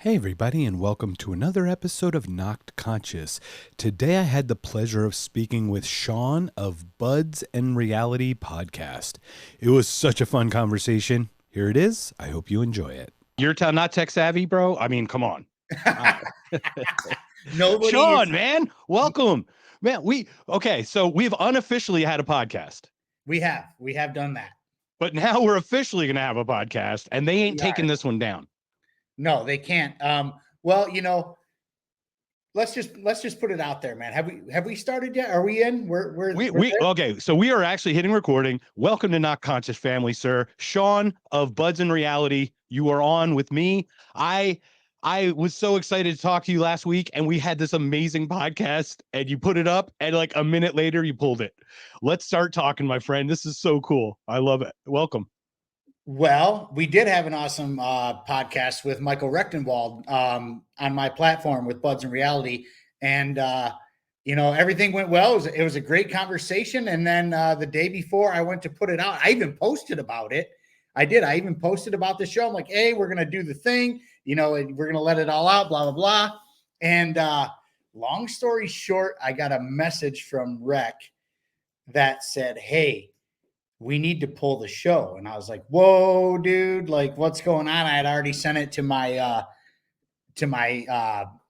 Hey, everybody, and welcome to another episode of Knocked Conscious. Today, I had the pleasure of speaking with Shaun of Buds and Reality podcast. It was such a fun conversation. Here it is. I hope you enjoy it. You're not tech savvy, bro? I mean, come on. Nobody Shaun, is. man, welcome. Man, so we've unofficially had a podcast. We have done that. But now we're officially going to have a podcast, and they ain't We taking are. this one down. No, they can't. Well, let's just put it out there, man. Have we started yet? Are we in? We're okay. So we are actually hitting recording. Welcome to Not Conscious Family, sir. Shaun of Buds and Reality. You are on with me. I was so excited to talk to you last week, and we had this amazing podcast, and you put it up, and like a minute later, you pulled it. Let's start talking, my friend. This is so cool. I love it. Welcome. Well, we did have an awesome podcast with Michael Rechtenwald on my platform with Buds and Reality, and everything went well. It was a great conversation. And then the day before I went to put it out, I even posted about it. I did. I even posted about the show. I'm like, hey, we're gonna do the thing. And we're gonna let it all out. Blah blah blah. And long story short, I got a message from Rec that said, hey, we need to pull the show. And I was like, whoa, dude, like what's going on? I had already sent it to my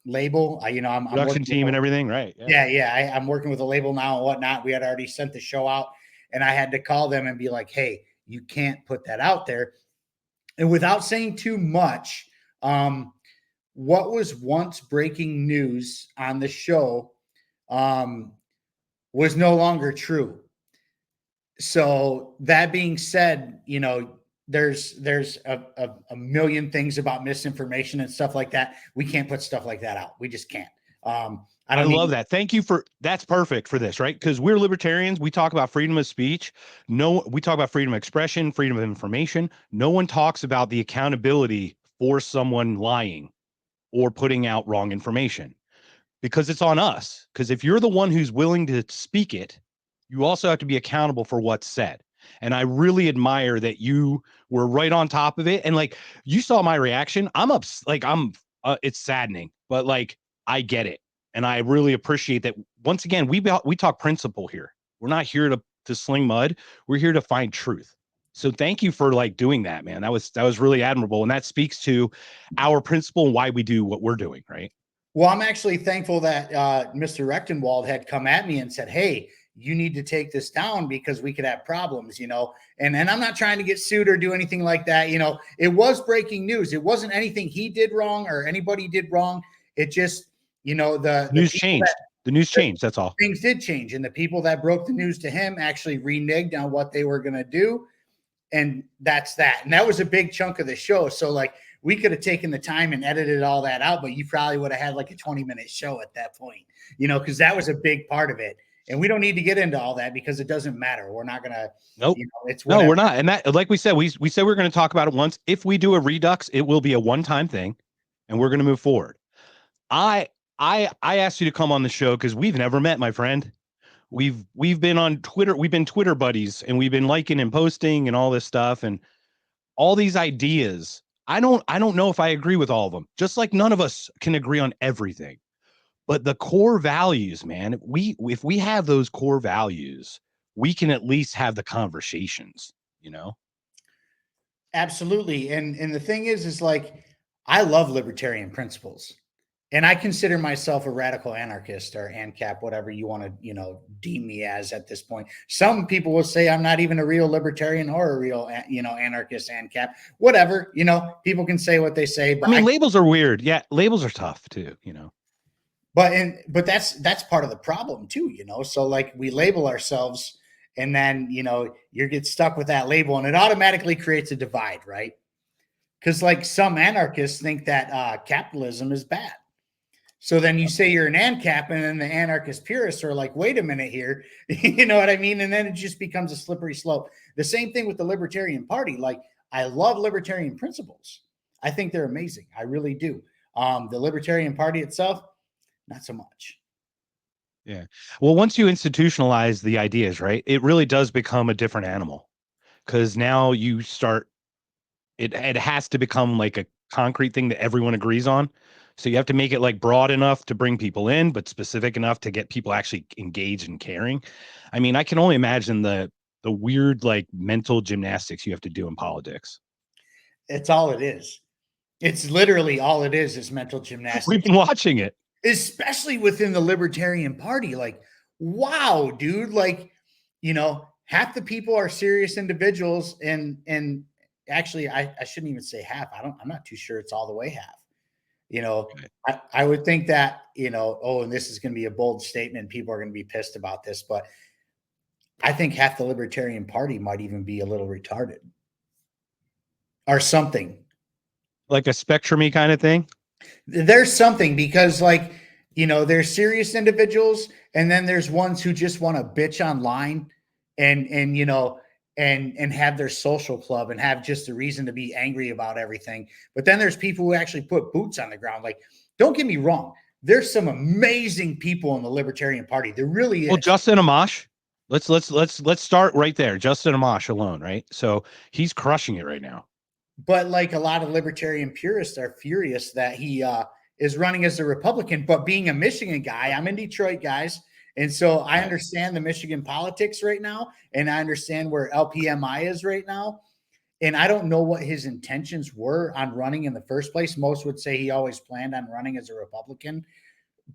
label. I'm Production team and everything, right? Yeah. I'm working with a label now and whatnot. We had already sent the show out, and I had to call them and be like, hey, you can't put that out there. And without saying too much, what was once breaking news on the show was no longer true. So that being said, there's a million things about misinformation and stuff like that. We can't put stuff like that out. We just can't. I love that. Thank you that's perfect for this, right? Because we're libertarians. We talk about freedom of speech. We talk about freedom of expression, freedom of information. No one talks about the accountability for someone lying or putting out wrong information, because it's on us. Because if you're the one who's willing to speak it, you also have to be accountable for what's said. And I really admire that you were right on top of it. And like, you saw my reaction. It's saddening, but like, I get it. And I really appreciate that. Once again, we talk principle here. We're not here to sling mud. We're here to find truth. So thank you for like doing that, man. That was really admirable. And that speaks to our principle and why we do what we're doing, right? Well, I'm actually thankful that Mr. Rechtenwald had come at me and said, hey, you need to take this down because we could have problems, and I'm not trying to get sued or do anything like that. It was breaking news. It wasn't anything he did wrong or anybody did wrong. It just, the news changed. The news changed. That's all. Things did change. And the people that broke the news to him actually reneged on what they were going to do. And that's that. And that was a big chunk of the show. So like, we could have taken the time and edited all that out, but you probably would have had like a 20-minute show at that point, because that was a big part of it. And we don't need to get into all that because it doesn't matter. We're not going to, nope. No, we're not. And that, like we said, we said we're going to talk about it once. If we do a redux, it will be a one-time thing and we're going to move forward. I asked you to come on the show because we've never met, my friend. We've been on Twitter. We've been Twitter buddies, and we've been liking and posting and all this stuff and all these ideas. I don't know if I agree with all of them, just like none of us can agree on everything. But the core values, man, if we have those core values, we can at least have the conversations, Absolutely. And the thing is like, I love libertarian principles. And I consider myself a radical anarchist or ANCAP, whatever you want to, deem me as at this point. Some people will say I'm not even a real libertarian or a real, anarchist, ANCAP, whatever, people can say what they say. But labels are weird. Yeah. Labels are tough too, But that's part of the problem too, So like we label ourselves and then, you get stuck with that label and it automatically creates a divide, right? Because like some anarchists think that capitalism is bad. So then you say you're an ANCAP and then the anarchist purists are like, wait a minute here. You know what I mean? And then it just becomes a slippery slope. The same thing with the Libertarian Party. Like I love libertarian principles. I think they're amazing. I really do. The Libertarian Party itself, not so much. Yeah. Well, once you institutionalize the ideas, right, it really does become a different animal because now you start, it has to become like concrete thing that everyone agrees on. So you have to make it like broad enough to bring people in, but specific enough to get people actually engaged and caring. I mean, I can only imagine the weird like mental gymnastics you have to do in politics. It's all it is. It's literally all it is mental We've gymnastics, been watching it. especially within the Libertarian Party. Like, wow, dude, like, half the people are serious individuals, and actually I shouldn't even say half. I'm not too sure it's all the way half. I would think that, and this is going to be a bold statement. People are going to be pissed about this, but I think half the Libertarian Party might even be a little retarded or something. Like a spectrumy kind of thing. There's something, because like, there's serious individuals, and then there's ones who just want to bitch online and have their social club and have just a reason to be angry about everything. But then there's people who actually put boots on the ground. Like, don't get me wrong, there's some amazing people in the Libertarian Party. There really is. Well, Justin Amash. Let's start right there. Justin Amash alone, right? So he's crushing it right now. But like, a lot of libertarian purists are furious that he is running as a Republican. But being a Michigan guy, I'm in Detroit, guys. And so I understand the Michigan politics right now, and I understand where LPMI is right now. And I don't know what his intentions were on running in the first place. Most would say he always planned on running as a Republican.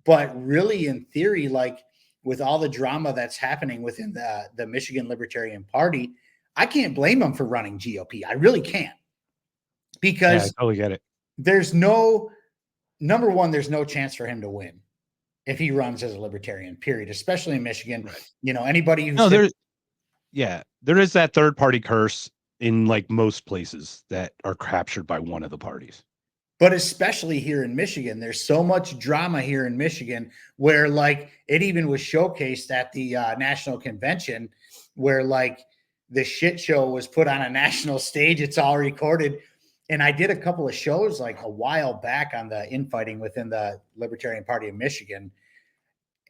But really, in theory, like, with all the drama that's happening within the Michigan Libertarian Party, I can't blame him for running GOP. I really can't. Because I totally get it. There's no, number one, there's no chance for him to win if he runs as a Libertarian, period, especially in Michigan. Right. Anybody who's there is that third party curse in like most places that are captured by one of the parties. But especially here in Michigan, there's so much drama here in Michigan where, like, it even was showcased at the national convention where, like, the shit show was put on a national stage. It's all recorded. And I did a couple of shows like a while back on the infighting within the Libertarian Party of Michigan.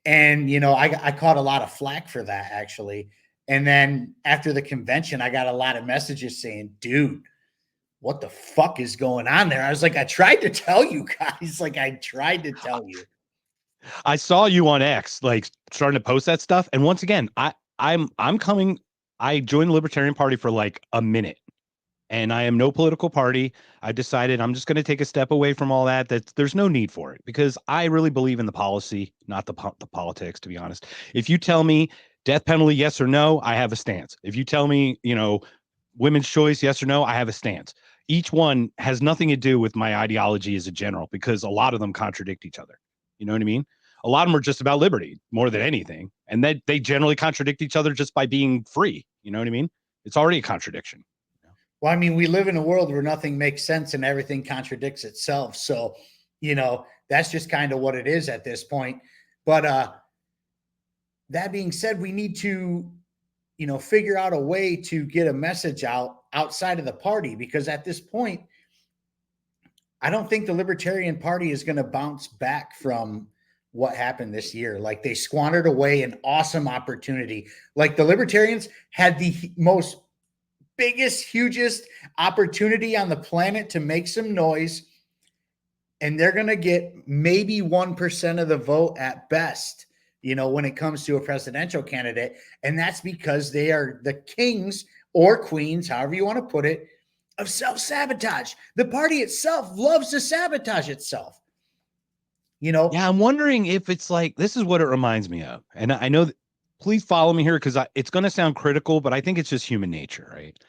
And, I caught a lot of flack for that, actually. And then after the convention, I got a lot of messages saying, dude, what the fuck is going on there? I was like, I tried to tell you guys. Like, I tried to tell you. I saw you on X, like, starting to post that stuff. And once again, I joined the Libertarian Party for like a minute. And I am no political party. I decided I'm just going to take a step away from all that. That there's no need for it, because I really believe in the policy, not the politics, to be honest. If you tell me death penalty, yes or no, I have a stance. If you tell me, women's choice, yes or no, I have a stance. Each one has nothing to do with my ideology as a general, because a lot of them contradict each other. You know what I mean? A lot of them are just about liberty more than anything. And they generally contradict each other just by being free. You know what I mean? It's already a contradiction. Well, I mean, we live in a world where nothing makes sense and everything contradicts itself. So, that's just kind of what it is at this point. But that being said, we need to, figure out a way to get a message out outside of the party, because at this point, I don't think the Libertarian Party is going to bounce back from what happened this year. Like, they squandered away an awesome opportunity. Like, the Libertarians had the biggest, hugest opportunity on the planet to make some noise, and they're going to get maybe 1% of the vote at best, when it comes to a presidential candidate. And that's because they are the kings or queens, however you want to put it, of self-sabotage. The party itself loves to sabotage itself. Yeah, I'm wondering if it's like, this is what it reminds me of. And I know that, please follow me here, because it's going to sound critical, but I think it's just human nature, right?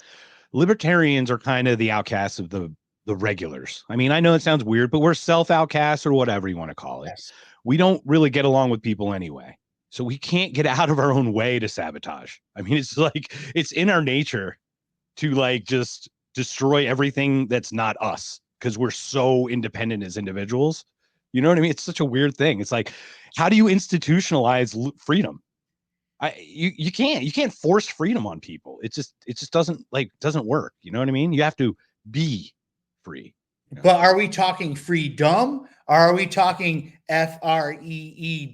Libertarians are kind of the outcasts of the regulars. I mean, I know it sounds weird, but we're self-outcasts, or whatever you want to call it. Yes. We don't really get along with people anyway. So we can't get out of our own way to sabotage. I mean, it's like, it's in our nature to like just destroy everything that's not us, because we're so independent as individuals. You know what I mean? It's such a weird thing. It's like, how do you institutionalize freedom? You can't force freedom on people. It just doesn't work. You know what I mean? You have to be free. But are we talking freedom? Or are we talking FREEDUMB?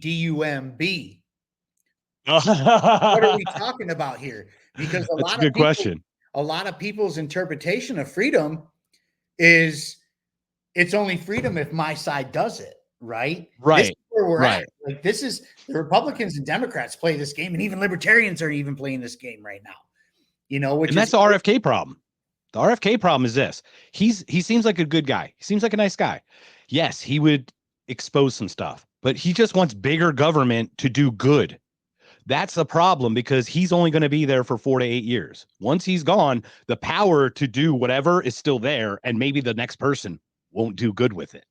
What are we talking about here? Because that's a good question. A lot of people's interpretation of freedom is it's only freedom if my side does it, right? This is Right. where we're Right. at. Like, this is the Republicans and Democrats play this game, and even libertarians are even playing this game right now. Which And is that's the RFK problem. The RFK problem is this. He seems like a good guy. He seems like a nice guy. Yes, he would expose some stuff, but he just wants bigger government to do good. That's the problem because he's only going to be there for 4 to 8 years. Once he's gone, the power to do whatever is still there, and maybe the next person won't do good with it.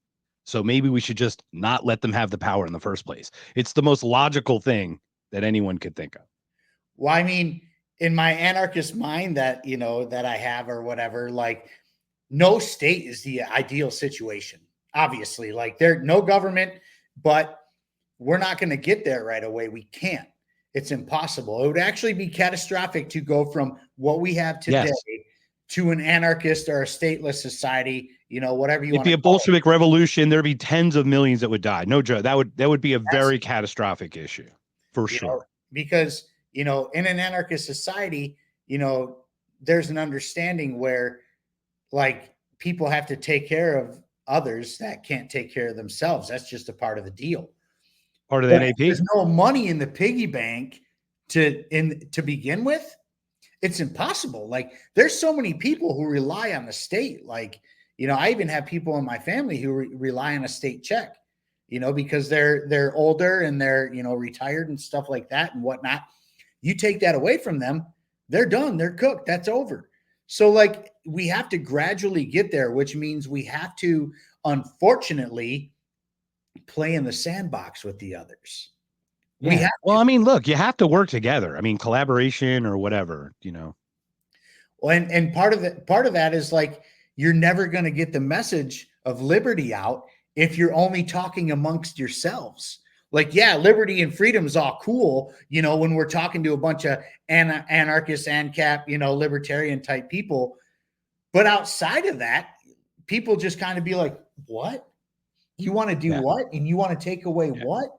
So maybe we should just not let them have the power in the first place. It's the most logical thing that anyone could think of. Well, I mean, in my anarchist mind that, that I have or whatever, like, no state is the ideal situation. Obviously, like, no government, but we're not going to get there right away. We can't. It's impossible. It would actually be catastrophic to go from what we have today to an anarchist or a stateless society, whatever you want to call it. It'd be a Bolshevik revolution. There'd be tens of millions that would die. No joke. That would be a very catastrophic issue for sure. Because, in an anarchist society, there's an understanding where, like, people have to take care of others that can't take care of themselves. That's just a part of the deal. Part of the NAP. There's no money in the piggy bank to begin with. It's impossible. Like, there's so many people who rely on the state. Like, I even have people in my family who rely on a state check, because they're older and they're, retired and stuff like that and whatnot. You take that away from them, they're done. They're cooked. That's over. So, like, we have to gradually get there, which means we have to, unfortunately, play in the sandbox with the others. Yeah. Well, I mean, look, you have to work together. I mean, collaboration or whatever, Well, and part of that is, like, you're never going to get the message of liberty out if you're only talking amongst yourselves. Like, yeah, liberty and freedom is all cool, when we're talking to a bunch of anarchists, ANCAP, libertarian type people. But outside of that, people just kind of be like, what? You want to do what? And you want to take away what?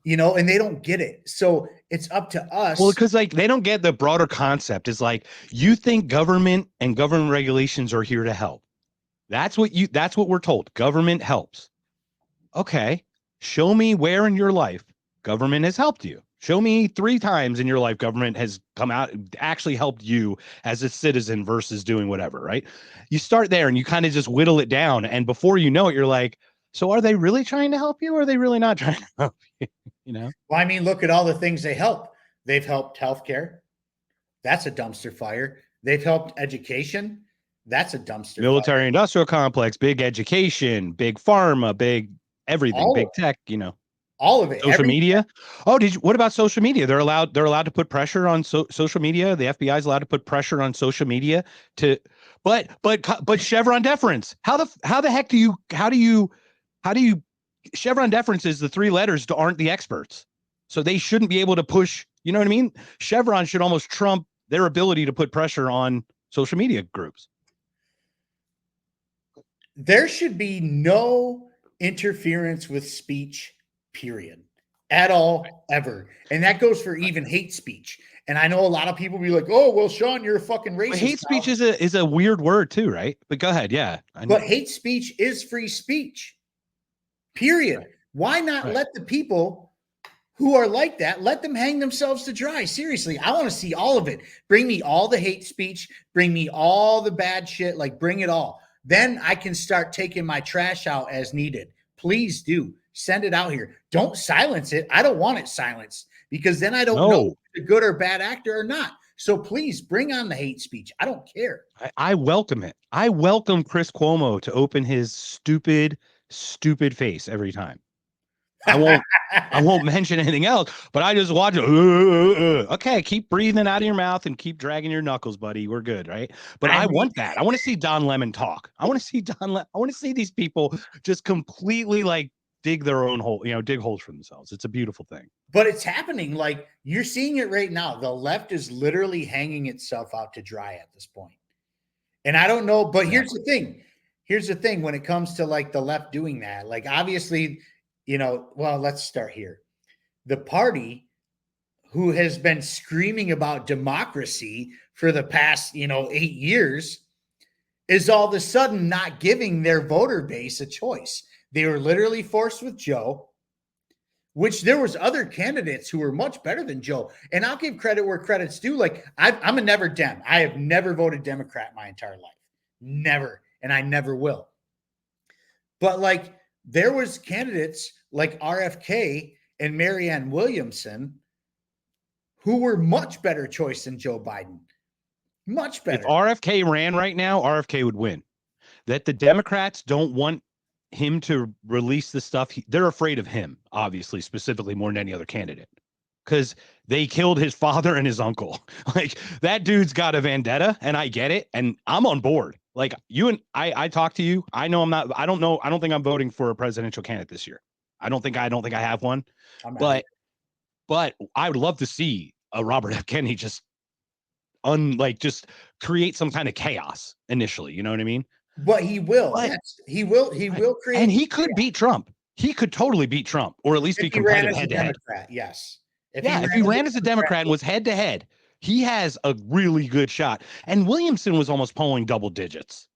And they don't get it. So it's up to us. Well, because, like, they don't get the broader concept. Is like, you think government and government regulations are here to help. That's what we're told. Government helps. Okay. Show me where in your life government has helped you. Show me 3 times in your life government has come out, actually helped you as a citizen versus doing whatever, right? You start there and you kind of just whittle it down. And before you know it, you're like, so are they really trying to help you or are they really not trying to help you? Well, I mean, look at all the things they help. They've helped healthcare. That's a dumpster fire. They've helped education. That's a dumpster military industrial complex, big education, big pharma, big everything, big tech, all of it. Social media. Oh, what about social media? They're allowed to put pressure on social media. The FBI is allowed to put pressure on social media but Chevron deference. How the heck do you Chevron deference is the 3 letters aren't the experts. So they shouldn't be able to push, you know what I mean? Chevron should almost trump their ability to put pressure on social media groups. There should be no interference with speech, period, at all, ever. And that goes for even hate speech. And I know a lot of people be like, oh, well, Shaun, you're a fucking racist. But hate speech is a weird word too, right? But go ahead. Yeah. But hate speech is free speech, period. Right. Why not let the people who are like that, let them hang themselves to dry? Seriously, I want to see all of it. Bring me all the hate speech. Bring me all the bad shit. Like, bring it all. Then I can start taking my trash out as needed. Please do. Send it out here. Don't silence it. I don't want it silenced because then I don't know if it's a good or bad actor or not. So please bring on the hate speech. I don't care. I welcome it. I welcome Chris Cuomo to open his stupid face every time. I won't mention anything else, but I just watch it. Okay, keep breathing out of your mouth and keep dragging your knuckles, buddy. We're good, right? But I want that. I want to see Don Lemon talk. I want to see these people just completely, like, dig their own hole, dig holes for themselves. It's a beautiful thing. But it's happening. Like, you're seeing it right now. The left is literally hanging itself out to dry at this point. And I don't know, but here's the thing. Here's the thing when it comes to, like, the left doing that. Like, obviously, well, let's start here. The party who has been screaming about democracy for the past, 8 years is all of a sudden not giving their voter base a choice. They were literally forced with Joe, which there was other candidates who were much better than Joe. And I'll give credit where credit's due. Like I'm a never Dem. I have never voted Democrat my entire life. Never. And I never will. But like there was candidates like RFK and Marianne Williamson who were much better choice than Joe Biden. Much better. If RFK ran right now, RFK would win. That the Democrats don't want him to release the stuff. They're afraid of him, obviously, specifically more than any other candidate, because they killed his father and his uncle. Like that dude's got a vendetta, and I get it, and I'm on board. Like you and I talk to you. I know I'm not. I don't know. I don't think I'm voting for a presidential candidate this year. I don't think I have one. But I would love to see a Robert F. Kennedy just just create some kind of chaos initially. You know what I mean? But he will. He will create, and he could beat Trump. He could totally beat Trump, or at least be competitive head to head. Yes. If he ran as a Democrat and was head to head, he has a really good shot. And Williamson was almost polling double digits.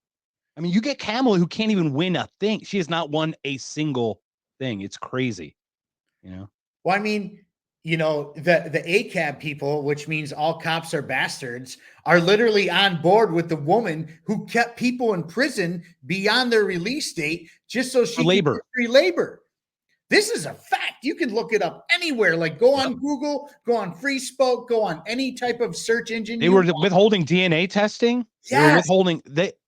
I mean, you get Kamala, who can't even win a thing. She has not won a single thing. It's crazy. You know? Well, I mean, you know, the ACAB people, which means all cops are bastards, are literally on board with the woman who kept people in prison beyond their release date just so she could get free labor. This is a fact. You can look it up anywhere. Like go on Google, go on Free Spoke, go on any type of search engine. They were withholding DNA testing. Yes.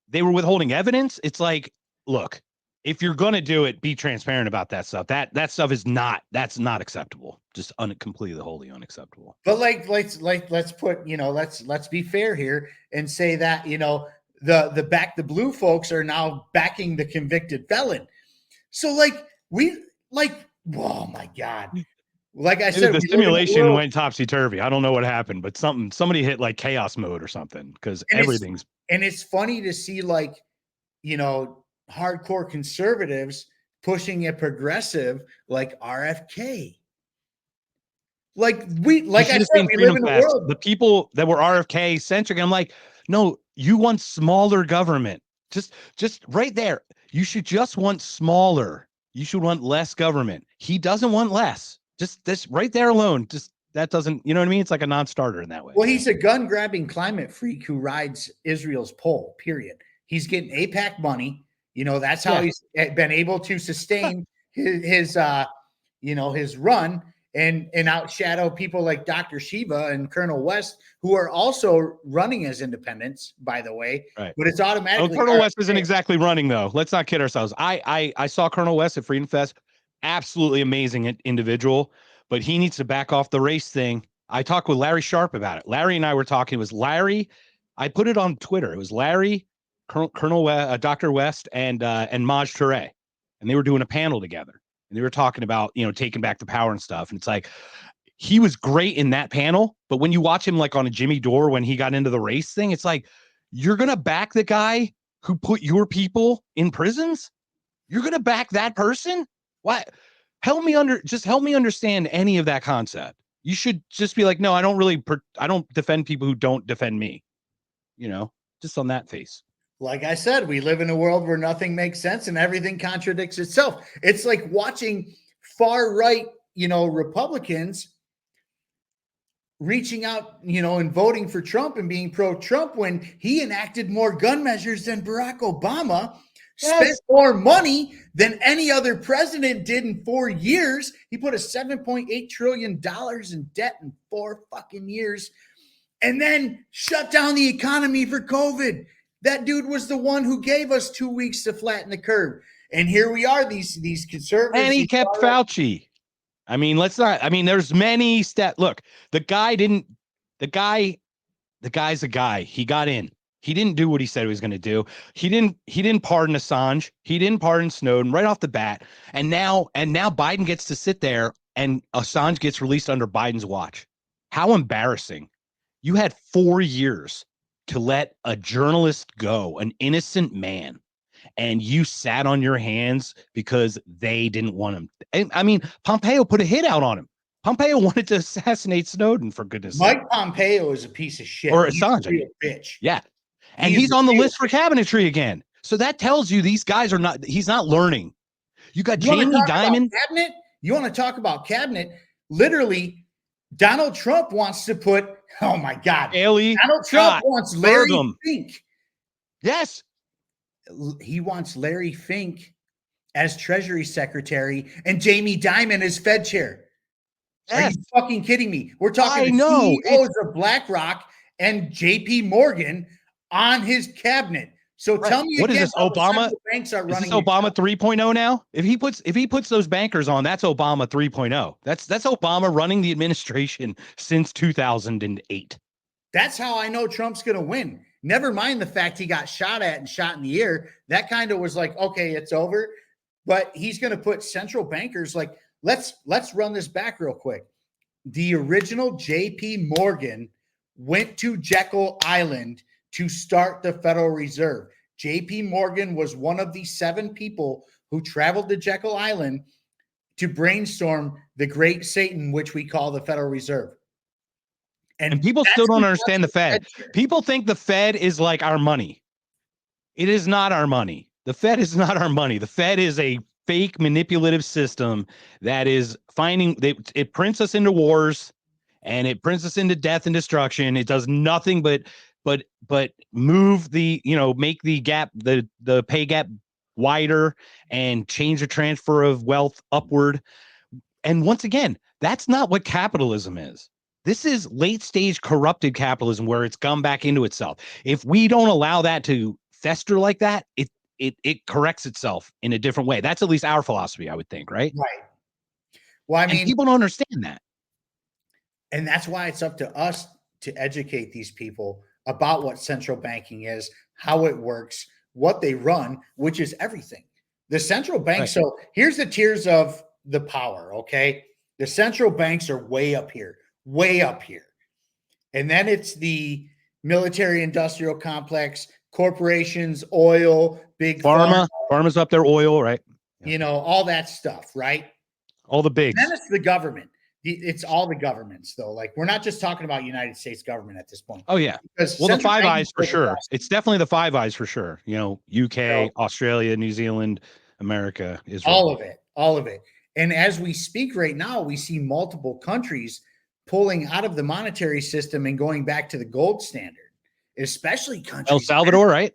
They were withholding evidence. It's like, look, if you're going to do it, be transparent about that stuff. That stuff is not acceptable. Just completely wholly unacceptable. But let's put, you know, let's be fair here and say that, you know, the back the blue folks are now backing the convicted felon. So oh my God. Like I said, the simulation went topsy-turvy. I don't know what happened, but somebody hit like chaos mode or something, because everything's and it's funny to see, like, you know, hardcore conservatives pushing a progressive like RFK. Like I said, we live in a world. The people that were RFK centric, I'm like, no, you want smaller government. Just right there. You should just want smaller. You should want less government. He doesn't want less. Just this right there alone. Just that doesn't, you know what I mean? It's like a non-starter in that way. Well, he's a gun-grabbing climate freak who rides Israel's pole, period. He's getting AIPAC money. You know, that's how he's been able to sustain his run and outshadow people like Dr. Shiva and Colonel West, who are also running as independents, by the way. Right. But it's automatically. Colonel West isn't exactly running, though. Let's not kid ourselves. I saw Colonel West at Freedom Fest. Absolutely amazing individual, but he needs to back off the race thing. I talked with Larry Sharp about it. Larry and I were talking. It was Larry. I put it on Twitter. It was Larry, Colonel Dr. West, and Maj Touré, and they were doing a panel together. And they were talking about, you know, taking back the power and stuff. And it's like, he was great in that panel, but when you watch him like on a Jimmy Dore when he got into the race thing, it's like, you're gonna back the guy who put your people in prisons? You're gonna back that person? What? Help me understand any of that concept. You should just be like, no, I don't defend people who don't defend me. You know, just on that face. Like I said, we live in a world where nothing makes sense and everything contradicts itself. It's like watching far right, you know, Republicans reaching out, you know, and voting for Trump and being pro-Trump when he enacted more gun measures than Barack Obama. Spent more money than any other president did in 4 years. He put a $7.8 trillion in debt in 4 fucking years, and then shut down the economy for COVID. That dude was the one who gave us 2 weeks to flatten the curve. And here we are, these conservatives. And he kept Fauci. I mean, there's many steps. Look, the guy's a guy. He got in. He didn't do what he said he was going to do. He didn't pardon Assange. He didn't pardon Snowden right off the bat. And now Biden gets to sit there and Assange gets released under Biden's watch. How embarrassing. You had 4 years to let a journalist go, an innocent man, and you sat on your hands because they didn't want him. And, I mean, Pompeo put a hit out on him. Pompeo wanted to assassinate Snowden, for goodness sake. Mike Pompeo is a piece of shit. Or Assange. He's a real bitch. Yeah. And he's on the list for cabinetry again. So that tells you these guys are not, he's not learning. You got Jamie Dimon. Cabinet? You want to talk about cabinet? Literally, Donald Trump wants to put, oh my God. Donald Trump wants Larry Fink. Yes. He wants Larry Fink as Treasury Secretary and Jamie Dimon as Fed Chair. Yes. Are you fucking kidding me? We're talking CEOs of BlackRock and JP Morgan on his cabinet. So tell me what again, is this, Obama? Banks are running. Is this Obama 3.0 now? If he puts those bankers on, that's Obama 3.0. That's Obama running the administration since 2008. That's how I know Trump's going to win. Never mind the fact he got shot at and shot in the air. That kind of was like, okay, it's over. But he's going to put central bankers like, let's run this back real quick. The original JP Morgan went to Jekyll Island to start the Federal Reserve. JP Morgan was one of the 7 people who traveled to Jekyll Island to brainstorm the great Satan, which we call the Federal Reserve. And people still don't understand the Fed. People think the Fed is like our money. It is not our money. The Fed is not our money. The Fed is a fake manipulative system that is it prints us into wars and it prints us into death and destruction. It does nothing but move make the gap, the pay gap wider and change the transfer of wealth upward. And once again, that's not what capitalism is. This is late stage corrupted capitalism where it's gone back into itself. If we don't allow that to fester like that, it corrects itself in a different way. That's at least our philosophy, I would think, right? Right. Well, I mean, people don't understand that. And that's why it's up to us to educate these people about what central banking is, how it works, what they run, which is everything. The central bank. Right. So here's the tiers of the power. Okay. The central banks are way up here. And then it's the military industrial complex, corporations, oil, big pharma. Pharma's up there, oil, right? Yeah. All that stuff, right? All the bigs. And then it's the government. It's all the governments, though. Like, we're not just talking about United States government at this point. Oh, yeah. Well, the Five Eyes for sure. It's definitely the Five Eyes for sure. UK, Australia, New Zealand, America, Israel. All of it. And as we speak right now, we see multiple countries pulling out of the monetary system and going back to the gold standard, especially countries. El Salvador, right?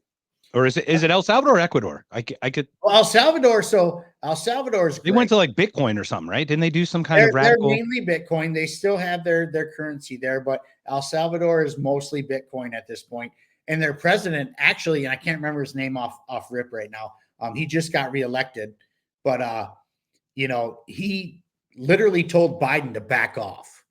Or is it El Salvador or Ecuador? I could. Well, El Salvador. So El Salvador's. They went to like Bitcoin or something, right? Didn't they do some kind of radical? They're mainly Bitcoin. They still have their currency there, but El Salvador is mostly Bitcoin at this point. And their president, actually, and I can't remember his name off rip right now. He just got reelected, but he literally told Biden to back off.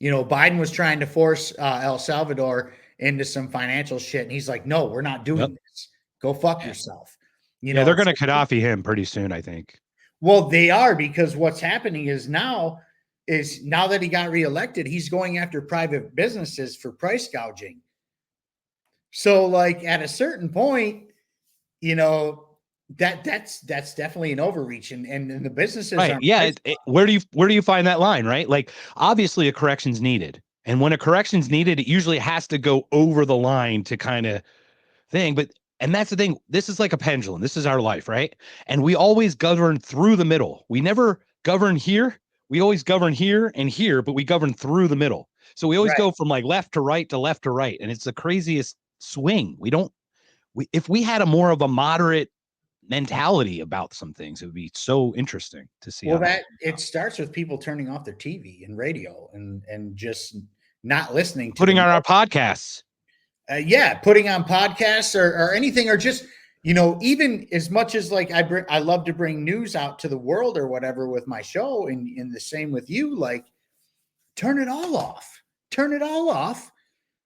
Biden was trying to force El Salvador into some financial shit. And he's like, no, we're not doing this. Go fuck yourself. They're going to Gaddafi him pretty soon, I think. Well, they are, because what's happening is now that he got reelected, he's going after private businesses for price gouging. So like at a certain point, that's definitely an overreach, and the businesses right. Where do you find that line, right? Like, obviously a correction's needed, and when a correction's needed, it usually has to go over the line to kind of thing. And that's the thing. This is like a pendulum. This is our life, right? And we always govern through the middle. We never govern here. We always govern here and here, but we govern through the middle. So we always go from like left to right to left to right, and it's the craziest swing. If we had a more of a moderate mentality about some things, it would be so interesting to see. Well, it starts with people turning off their TV and radio and just not listening to putting on our podcasts. Putting on podcasts or anything, or just, even as much as like I love to bring news out to the world or whatever with my show, and the same with you, like turn it all off.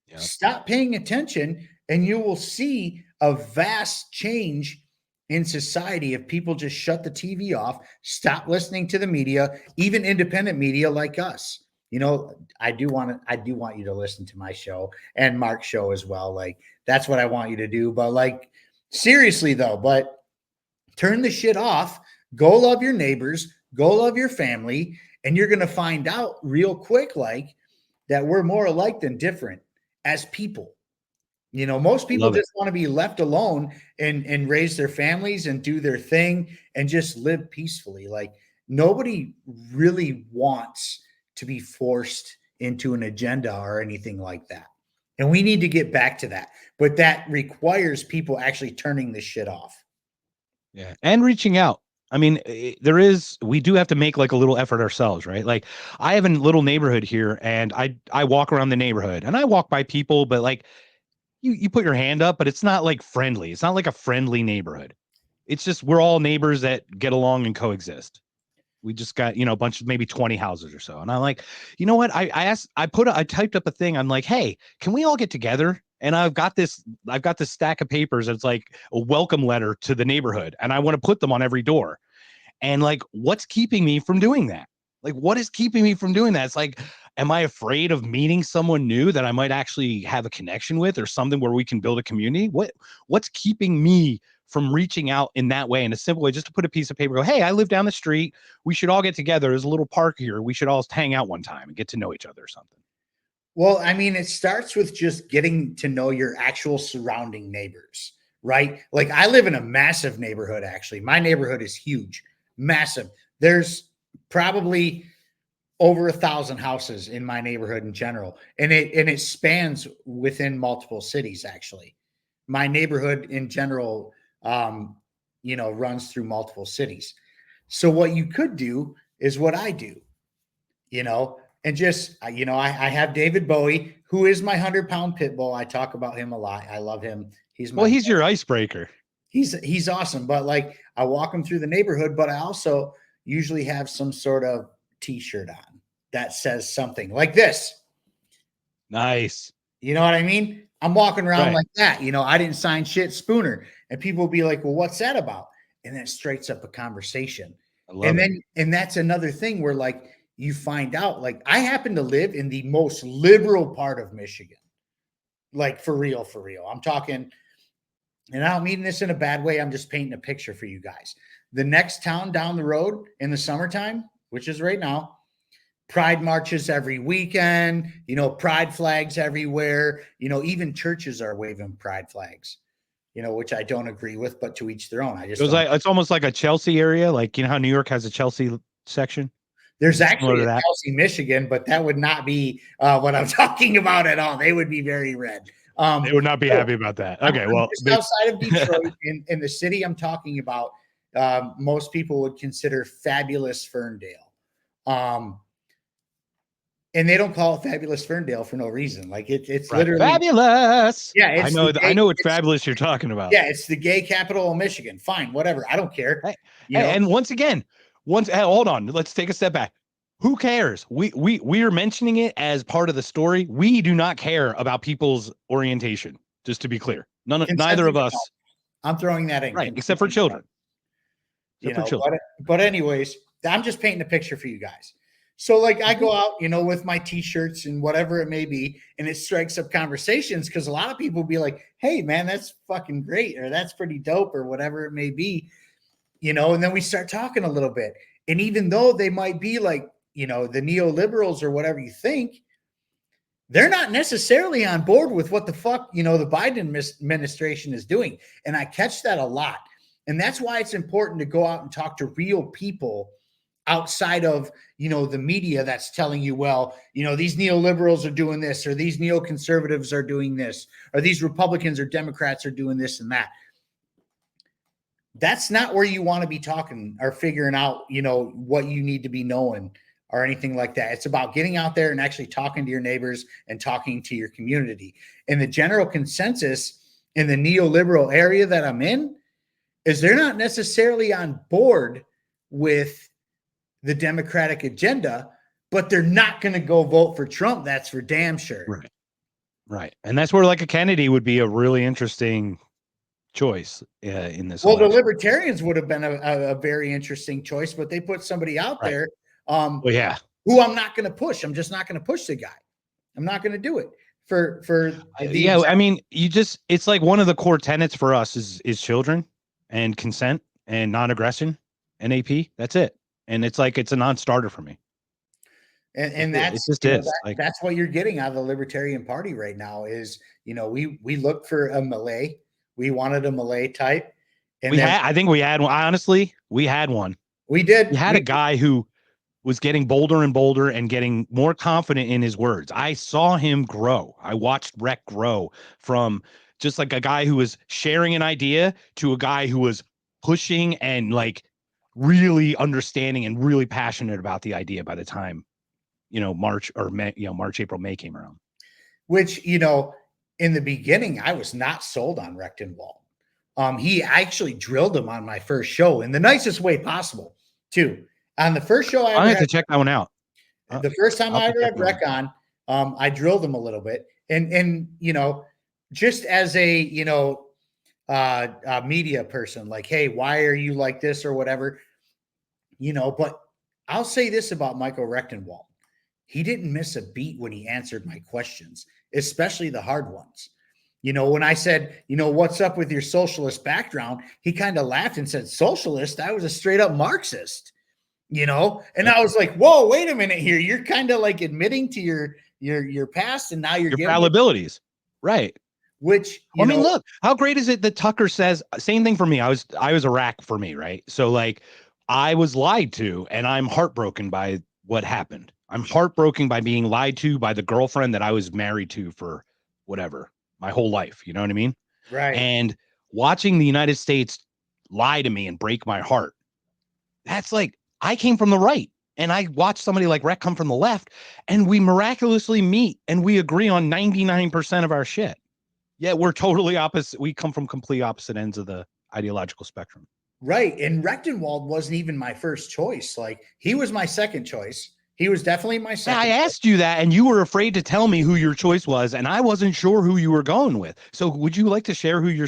Yep. Stop paying attention, and you will see a vast change in society if people just shut the TV off, stop listening to the media, even independent media like us. I do want you to listen to my show and Mark's show as well. Like, that's what I want you to do. But like, seriously though, turn the shit off, go love your neighbors, go love your family. And you're going to find out real quick, like, that we're more alike than different as people. Most people Love it. just want to be left alone and raise their families and do their thing and just live peacefully. Like nobody really wants to be forced into an agenda or anything like that. And we need to get back to that. But that requires people actually turning this shit off. Yeah. And reaching out. I mean, we do have to make like a little effort ourselves, right? Like I have a little neighborhood here and I walk around the neighborhood and I walk by people, but like you put your hand up, but it's not like friendly. It's not like a friendly neighborhood. It's just we're all neighbors that get along and coexist. We just got, a bunch of maybe 20 houses or so. And I'm like, you know what? I typed up a thing. I'm like, hey, can we all get together? And I've got this stack of papers. It's like a welcome letter to the neighborhood. And I want to put them on every door. And like, what's keeping me from doing that? Like, what is keeping me from doing that? It's like, am I afraid of meeting someone new that I might actually have a connection with or something where we can build a community? What's keeping me from reaching out in that way, in a simple way, just to put a piece of paper, go, hey, I live down the street. We should all get together. There's a little park here. We should all hang out one time and get to know each other or something. Well, I mean, it starts with just getting to know your actual surrounding neighbors, right? Like I live in a massive neighborhood, actually. My neighborhood is huge, massive. There's probably over 1,000 houses in my neighborhood in general. And it spans within multiple cities, actually. My neighborhood in general, runs through multiple cities. So what you could do is what I do, and just, I have David Bowie, who is my 100-pound pit bull. I talk about him a lot. I love him. He's your icebreaker. He's awesome. But like I walk him through the neighborhood, but I also usually have some sort of t-shirt on that says something like this. Nice. You know what I mean? I'm walking around Right. like that. I didn't sign shit, Spooner. And people will be like, well, what's that about? And then it straights up a conversation. I love it. And that's another thing where like you find out, like I happen to live in the most liberal part of Michigan. Like for real, for real. I'm talking, and I don't mean this in a bad way. I'm just painting a picture for you guys. The next town down the road in the summertime, which is right now, pride marches every weekend, pride flags everywhere, even churches are waving pride flags, which I don't agree with, but to each their own. It's almost like a Chelsea area. Like, how New York has a Chelsea section. There's actually a Chelsea, Michigan, but that would not be what I'm talking about at all. They would be very red. They would not be happy about that. Okay, well, just outside of Detroit, in the city I'm talking about, most people would consider fabulous Ferndale. And they don't call it fabulous Ferndale for no reason. Like it's right. Literally fabulous. Yeah, I know what fabulous you're talking about. Yeah, it's the gay capital of Michigan. Fine, whatever. I don't care. Hey, and once again, hold on. Let's take a step back. Who cares? We are mentioning it as part of the story. We do not care about people's orientation. Just to be clear, neither of us. I'm throwing that in, right? Except for children. But anyways, I'm just painting a picture for you guys. So like I go out, with my t-shirts and whatever it may be, and it strikes up conversations because a lot of people be like, hey man, that's fucking great, or that's pretty dope, or whatever it may be, and then we start talking a little bit. And even though they might be like, the neoliberals or whatever you think, they're not necessarily on board with what the fuck, the Biden administration is doing. And I catch that a lot. And that's why it's important to go out and talk to real people outside of, the media that's telling you, well, these neoliberals are doing this, or these neoconservatives are doing this, or these Republicans or Democrats are doing this and that. That's not where you want to be talking or figuring out, what you need to be knowing or anything like that. It's about getting out there and actually talking to your neighbors and talking to your community. And the general consensus in the neoliberal area that I'm in is they're not necessarily on board with the Democratic agenda, but they're not going to go vote for Trump. That's for damn sure. Right. And that's where like a Kennedy would be a really interesting choice in this. Well, election. The Libertarians would have been a very interesting choice, but they put somebody out there who I'm not going to push. I'm just not going to push the guy. I'm not going to do it I mean, it's like one of the core tenets for us is children and consent and non-aggression and AP. That's it. And it's like, it's a non-starter for me. And It that's, just is like that's what you're getting out of the Libertarian Party right now is, we looked for a Malay. We wanted a Malay type. And then I think we had one. Honestly, we had one. we did. We had a guy who was getting bolder and bolder and getting more confident in his words. I saw him grow. I watched Rec grow from just like a guy who was sharing an idea to a guy who was pushing and like really understanding and really passionate about the idea by the time, March or May, March, April, May came around. Which, in the beginning, I was not sold on Rechtenwald. He actually drilled him on my first show in the nicest way possible, too. On the first show I have to check that one out. The first time I ever had Rec on, I drilled him a little bit. And just as a, a media person, like, hey, why are you like this or whatever? But I'll say this about Michael Rechtenwald. He didn't miss a beat when he answered my questions, especially the hard ones. When I said, what's up with your socialist background, he kind of laughed and said, socialist? I was a straight up Marxist, and I was like, whoa, wait a minute here. You're kind of like admitting to your past, and now you're your fallibilities. Right. Which, I mean, look, how great is it that Tucker says same thing for me. I was Iraq for me. Right. So like I was lied to and I'm heartbroken by what happened. I'm heartbroken by being lied to by the girlfriend that I was married to for whatever, my whole life. You know what I mean? Right. And watching the United States lie to me and break my heart. That's like, I came from the right and I watched somebody like Rec come from the left and we miraculously meet and we agree on 99% of our shit. Yeah, we're totally opposite. We come from complete opposite ends of the ideological spectrum. Right. And Rechtenwald wasn't even my first choice. Like, he was my second choice. He was definitely my second. I asked you that and you were afraid to tell me who your choice was. And I wasn't sure who you were going with. So would you like to share who your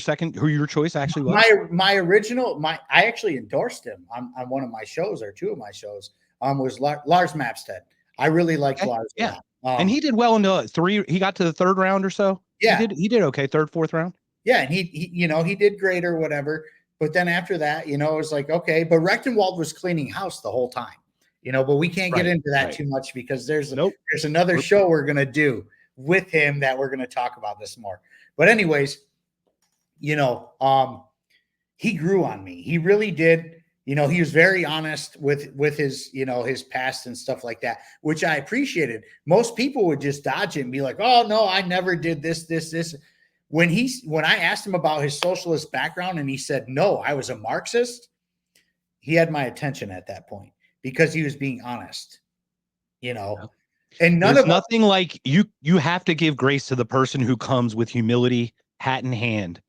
choice actually was? I actually endorsed him on one of my shows or two of my shows, was Lars Mapstead. I really liked Lars. Yeah. And he did well into he got to the third round or so. Yeah. He did okay. Third, fourth round. Yeah. And he did great or whatever. But then after that, it was like, okay, but Rechtenwald was cleaning house the whole time, but we can't get into that too much because there's another show we're going to do with him that we're going to talk about this more. But anyways, he grew on me. He really did. He was very honest with his, his past and stuff like that, which I appreciated. Most people would just dodge it and be like, oh no, I never did this. When I asked him about his socialist background and he said, no, I was a Marxist, he had my attention at that point because he was being honest, and nothing like you have to give grace to the person who comes with humility, hat in hand,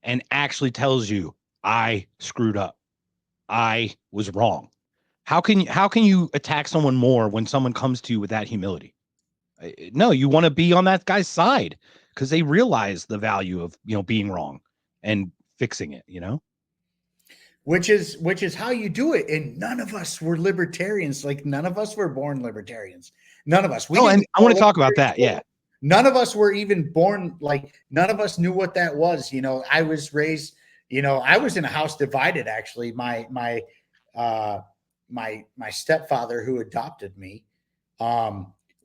and actually tells you, I screwed up. I was wrong. How can you attack someone more when someone comes to you with that humility? No, you want to be on that guy's side because they realize the value of, being wrong and fixing it, which is how you do it. And none of us were libertarians. Like, none of us were born libertarians. None of us. And I want to talk about that. Yeah. None of us were even born, like, none of us knew what that was. I was raised, I was in a house divided. Actually, my stepfather, who adopted me,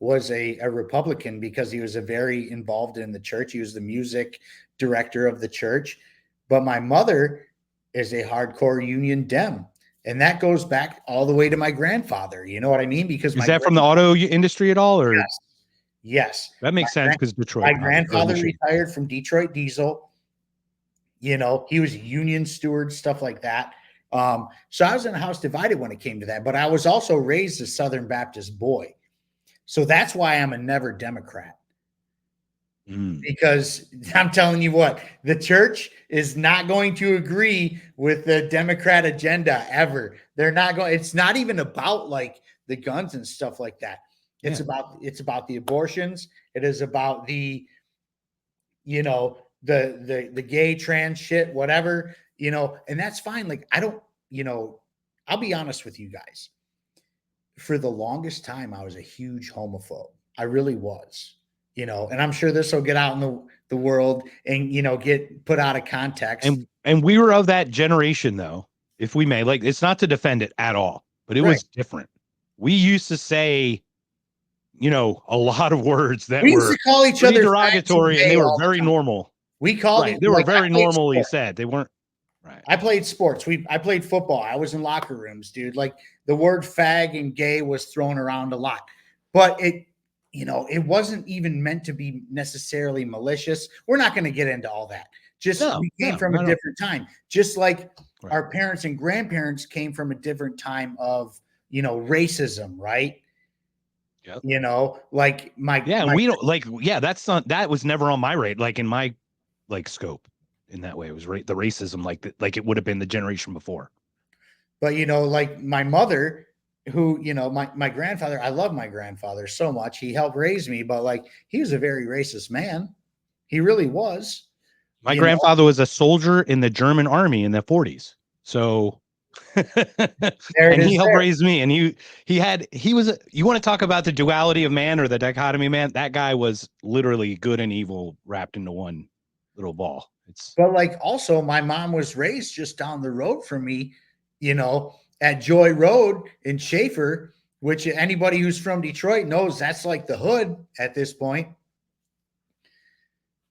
was a Republican because he was very involved in the church. He was the music director of the church. But my mother is a hardcore Union Dem. And that goes back all the way to my grandfather. You know what I mean? Because is that from the auto industry at all? Or yes. That makes sense because Detroit. My grandfather retired from Detroit Diesel. He was a union steward, stuff like that. So I was in a house divided when it came to that. But I was also raised a Southern Baptist boy. So that's why I'm a never Democrat. Because I'm telling you what, the church is not going to agree with the Democrat agenda ever. They're not going. It's not even about like the guns and stuff like that. It's about the abortions. It is about the, the gay trans shit, whatever, and that's fine. Like, I don't, I'll be honest with you guys. For the longest time, I was a huge homophobe. I really was. And I'm sure this will get out in the world and, get put out of context. And we were of that generation, though, if we may. Like, it's not to defend it at all, but it was different. We used to say a lot of words that We used were to call each pretty other fags and derogatory, and gay they were all very the time. normal. We called Right. it They were like I very played normally sports. said. They weren't right. I played sports. I played football. I was in locker rooms, dude. Like the word fag and gay was thrown around a lot, but it wasn't even meant to be necessarily malicious. We're not going to get into all that. Just we came from a different time. Just like our parents and grandparents came from a different time of, racism, right? Yep. Like and we don't that was never on my rate, like in my scope in that way. It was the racism, like it would have been the generation before. But like my mother, who my grandfather, I love my grandfather so much. He helped raise me, but like he was a very racist man. He really was. My grandfather was a soldier in the German army in the 40s. So and he helped raise me, and you want to talk about the duality of man, or the dichotomy man? That guy was literally good and evil wrapped into one little ball. But like also my mom was raised just down the road from me, at Joy Road in Schaefer, which anybody who's from Detroit knows that's like the hood at this point.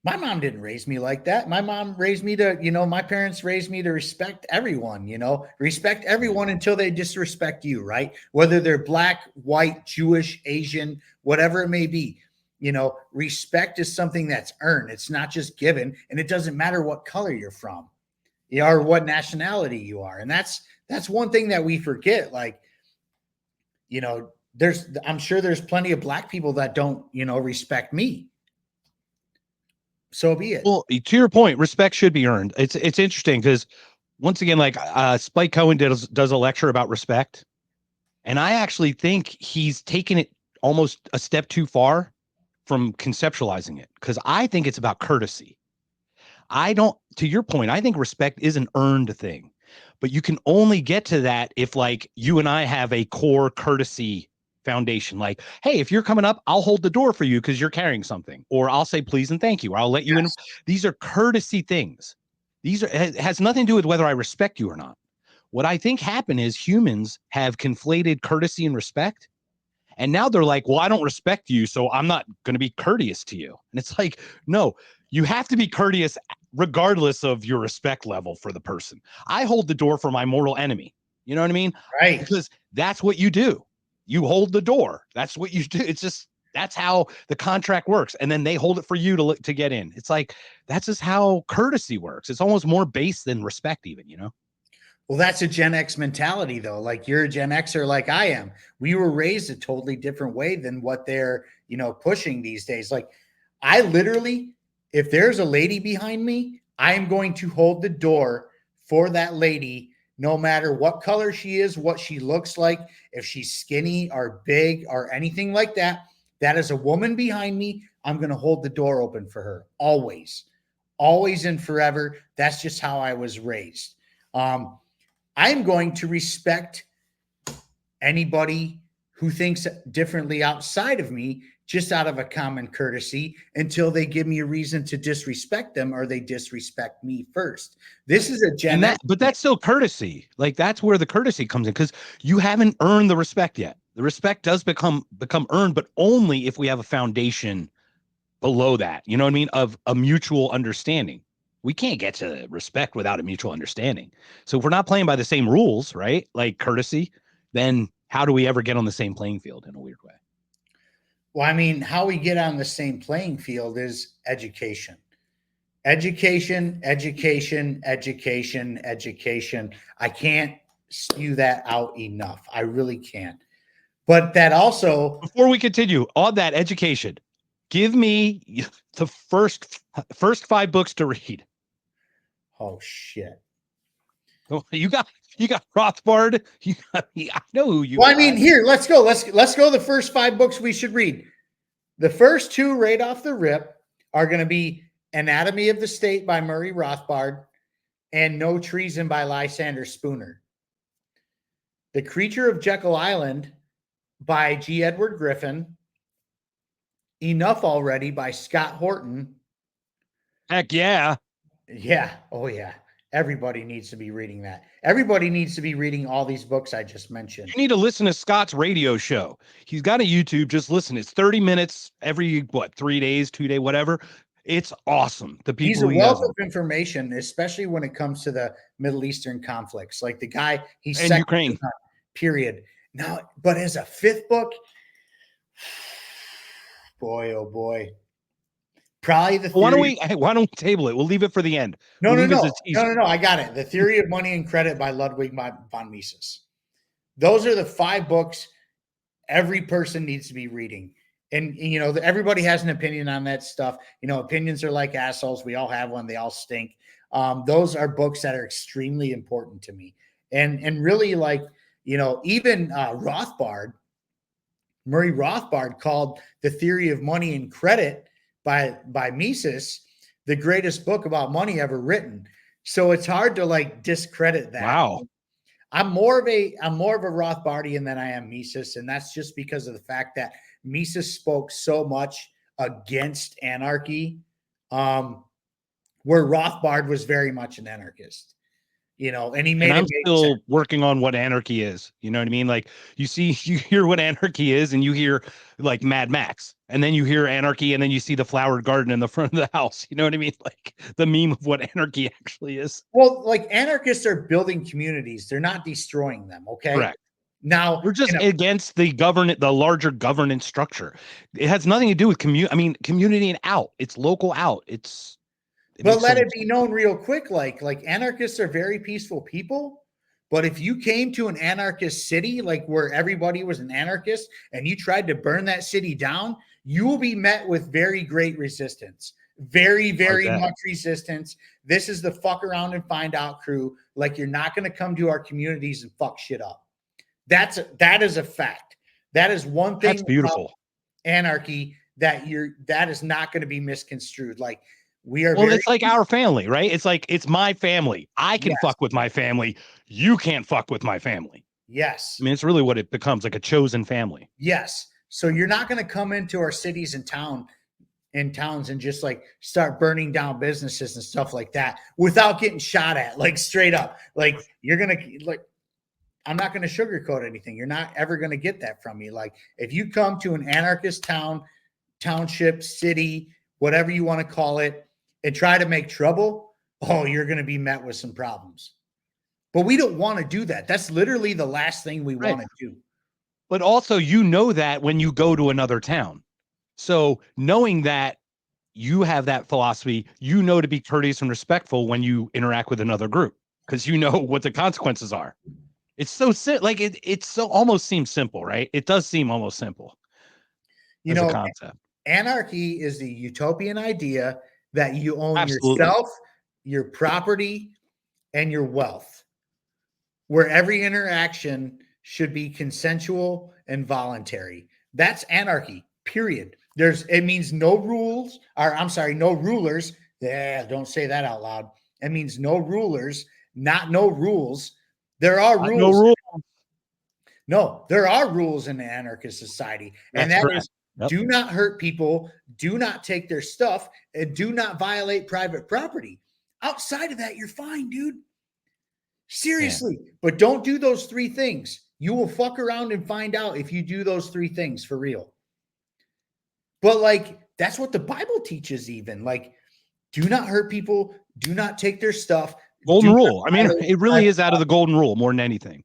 My mom didn't raise me like that. My mom raised me to, my parents raised me to respect everyone, respect everyone until they disrespect you, right? Whether they're black, white, Jewish, Asian, whatever it may be. Respect is something that's earned. It's not just given, and it doesn't matter what color you're from, or what nationality you are. And that's one thing that we forget. Like, I'm sure there's plenty of black people that don't, respect me. So be it. Well, to your point, respect should be earned. It's interesting because once again, like Spike Cohen does a lecture about respect, and I actually think he's taken it almost a step too far from conceptualizing it, because I think it's about courtesy. To your point, I think respect is an earned thing, but you can only get to that if like you and I have a core courtesy foundation. Like, hey, if you're coming up, I'll hold the door for you because you're carrying something, or I'll say please and thank you, or I'll let you in. These are courtesy things. It has nothing to do with whether I respect you or not. What I think happened is humans have conflated courtesy and respect. And now they're like, well, I don't respect you, so I'm not going to be courteous to you. And it's like, no, you have to be courteous regardless of your respect level for the person. I hold the door for my mortal enemy. You know what I mean? Right. Because that's what you do. You hold the door. That's what you do. It's just, that's how the contract works. And then they hold it for you to get in. It's like, that's just how courtesy works. It's almost more base than respect even. Well, that's a Gen X mentality, though. Like you're a Gen Xer, like I am. We were raised a totally different way than what they're, pushing these days. Like I literally, if there's a lady behind me, I am going to hold the door for that lady, no matter what color she is, what she looks like, if she's skinny or big or anything like that. That is a woman behind me. I'm going to hold the door open for her always, always and forever. That's just how I was raised. I'm going to respect anybody who thinks differently outside of me, just out of a common courtesy, until they give me a reason to disrespect them, or they disrespect me first. This is a Gen X. But that's still courtesy. Like that's where the courtesy comes in, because you haven't earned the respect yet. The respect does become earned, but only if we have a foundation below that. You know what I mean? Of a mutual understanding. We can't get to respect without a mutual understanding. So if we're not playing by the same rules, right? Like courtesy, then how do we ever get on the same playing field in a weird way? Well, I mean, how we get on the same playing field is education. Education, education, education, education. I can't spew that out enough. I really can't. But that also, before we continue on that education, give me the first 5 books to read. Oh shit. You got Rothbard. You got me. I know who you. Well, I mean, here, let's go. Let's go. The first 5 books we should read. The first 2 right off the rip are going to be Anatomy of the State by Murray Rothbard and No Treason by Lysander Spooner. The Creature of Jekyll Island by G. Edward Griffin. Enough Already by Scott Horton. Heck yeah. Yeah. Oh, yeah. Everybody needs to be reading that. Everybody needs to be reading all these books I just mentioned. You need to listen to Scott's radio show. He's got a YouTube. Just listen. It's 30 minutes every, 3 days, 2 day, whatever. It's awesome. The He's people a he has wealth on. of information, especially when it comes to the Middle Eastern conflicts. Like the guy, he's And second Ukraine. to none, period. Now, but as a fifth book, boy, oh boy, probably the theory. Why don't we table it? We'll leave it for the end. No, We'll no, leave it as no, a teaser. no. I got it. The Theory of Money and Credit by Ludwig von Mises. Those are the 5 books every person needs to be reading. And you know, everybody has an opinion on that stuff. You know, opinions are like assholes. We all have one. They all stink. Those are books that are extremely important to me. And really, like, you know, even Murray Rothbard called The Theory of Money and Credit by Mises the greatest book about money ever written. So it's hard to like discredit that. Wow. I'm more of a Rothbardian than I am Mises, and that's just because of the fact that Mises spoke so much against anarchy, where Rothbard was very much an anarchist, you know, and he made And I'm it make still sense. working on what anarchy is. You know what I mean? Like you hear what anarchy is, and you hear like Mad Max, and then you hear anarchy, and then you see the flowered garden in the front of the house. You know what I mean? Like the meme of what anarchy actually is. Well, like anarchists are building communities; they're not destroying them. Okay, Correct. now We're just against the larger governance structure. It has nothing to do with community and out. It's local out. But let it be known real quick, like anarchists are very peaceful people. But if you came to an anarchist city, like where everybody was an anarchist, and you tried to burn that city down, you will be met with very great resistance. Very, very much resistance. This is the fuck around and find out crew. Like, you're not going to come to our communities and fuck shit up. That is a fact. That is one thing. That's beautiful. Anarchy that is not going to be misconstrued. Like, we are. Well, it's like our family, right? It's like, it's my family. I can fuck with my family. You can't fuck with my family. Yes. I mean, it's really what it becomes, like a chosen family. Yes. So you're not going to come into our cities and towns and just like start burning down businesses and stuff like that without getting shot at, like straight up. Like, you're going to, like, I'm not going to sugarcoat anything. You're not ever going to get that from me. Like, if you come to an anarchist town, township, city, whatever you want to call it, and try to make trouble, oh, you're going to be met with some problems. But we don't want to do that. That's literally the last thing we want to do. But also, you know that when you go to another town. So knowing that you have that philosophy, you know to be courteous and respectful when you interact with another group, because you know what the consequences are. It's so like it's so almost seems simple, right? It does seem almost simple. You know, a concept. Anarchy is the utopian idea that you own yourself, your property, and your wealth, where every interaction should be consensual and voluntary. That's anarchy, period. It means no rules, or I'm sorry, no rulers. Yeah, don't say that out loud. It means no rulers, not no rules. There are rules. No rules. No, there are rules in the anarchist society. And that is, do not hurt people, do not take their stuff, and do not violate private property. Outside of that, you're fine, dude. Seriously. Yeah. But don't do those 3 things. You will fuck around and find out if you do those 3 things for real. But like, that's what the Bible teaches even. Like, do not hurt people, do not take their stuff. Golden rule. I mean, it really is out of the golden rule more than anything.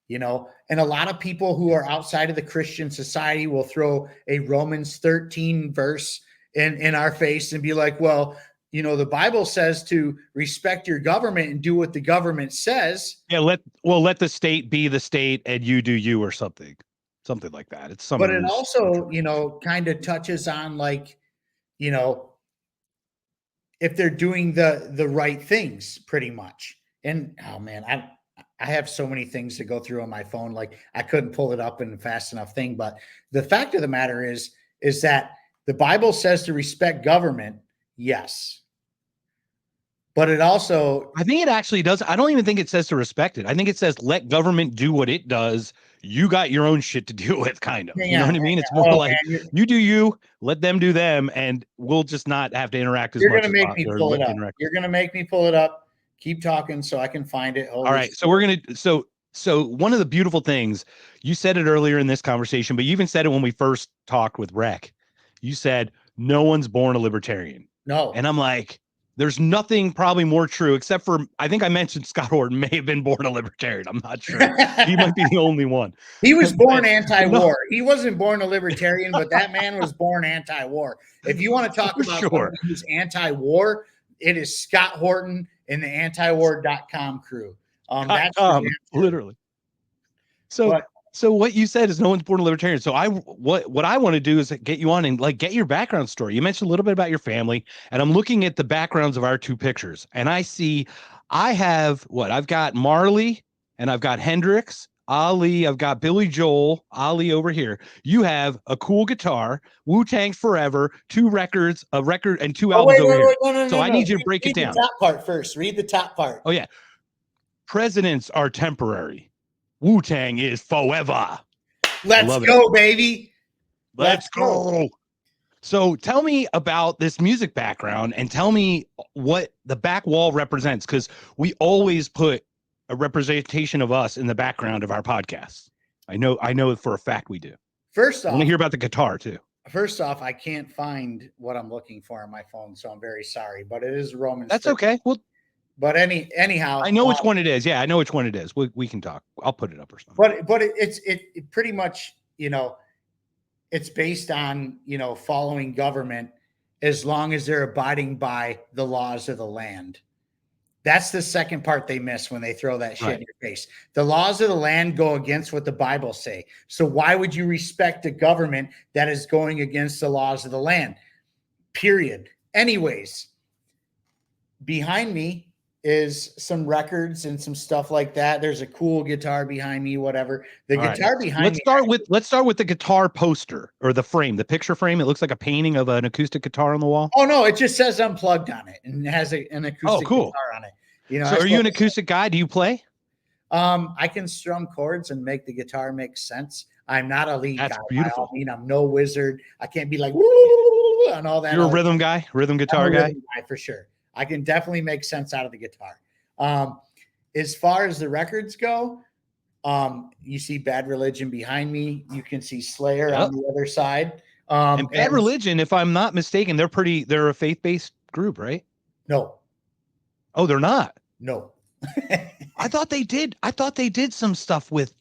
You know, and a lot of people who are outside of the Christian society will throw a Romans 13 verse in our face and be like, well, you know, the Bible says to respect your government and do what the government says. Yeah, let the state be the state and you do you, or something like that. It's something. But it also, you know, kind of touches on, like, you know, if they're doing the right things, pretty much. And oh man, I have so many things to go through on my phone. Like, I couldn't pull it up in a fast enough thing. But the fact of the matter is that the Bible says to respect government. Yes. But it also, I think it actually does. I don't even think it says to respect it. I think it says let government do what it does. You got your own shit to deal with, kind of. You know what I mean? It's more like, you do you, let them do them, and we'll just not have to interact as much. You're going to make me pull it up. You're going to make me pull it up. Keep talking so I can find it. All right. So we're going to, so one of the beautiful things, you said it earlier in this conversation, but you even said it when we first talked with Rec. You said, no one's born a libertarian. No. And I'm like, there's nothing probably more true, except for, I think I mentioned Scott Horton may have been born a libertarian. I'm not sure. He might be the only one. He was born anti-war. He wasn't born a libertarian, but that man was born anti-war. If you want to talk about someone who's anti-war, it is Scott Horton and the antiwar.com crew. That's literally. So what you said is no one's born a libertarian. So what I want to do is get you on and like get your background story. You mentioned a little bit about your family, and I'm looking at the backgrounds of our two pictures, and I've got Marley, and I've got Hendrix, Ali, I've got Billy Joel, Ali over here. You have a cool guitar, Wu-Tang Forever, 2 records, a record, and 2 albums over here. So I need you to break it down. Read the top part first. Read the top part. Oh yeah. Presidents are temporary. Wu-Tang is forever. Let's go, baby. Let's go. So tell me about this music background and tell me what the back wall represents, because we always put a representation of us in the background of our podcasts. I know for a fact we do. First off, I want to hear about the guitar too. First off, I can't find what I'm looking for on my phone, so I'm very sorry, but it is Roman. That's okay. Well, but anyhow, I know which one it is. Yeah, I know which one it is. We can talk. I'll put it up or something. But it pretty much, it's based on, following government as long as they're abiding by the laws of the land. That's the second part they miss when they throw that shit in your face. The laws of the land go against what the Bible say. So why would you respect a government that is going against the laws of the land? Period. Anyways, behind me is some records and some stuff like that. There's a cool guitar behind me, whatever. The guitar behind me. Let's start with the guitar poster or the frame, the picture frame. It looks like a painting of an acoustic guitar on the wall. Oh no, it just says Unplugged on it and it has an acoustic guitar on it. So are you an acoustic guy? Do you play? I can strum chords and make the guitar make sense. I'm not a lead guy. That's beautiful. I'm no wizard. I can't be like and all that. You're a rhythm guy, rhythm guitar guy? Rhythm guy for sure. I can definitely make sense out of the guitar. As far as the records go, you see Bad Religion behind me. You can see Slayer on the other side. And Bad Religion, if I'm not mistaken, they're a faith-based group, right? No. Oh, they're not? No. I thought they did some stuff with,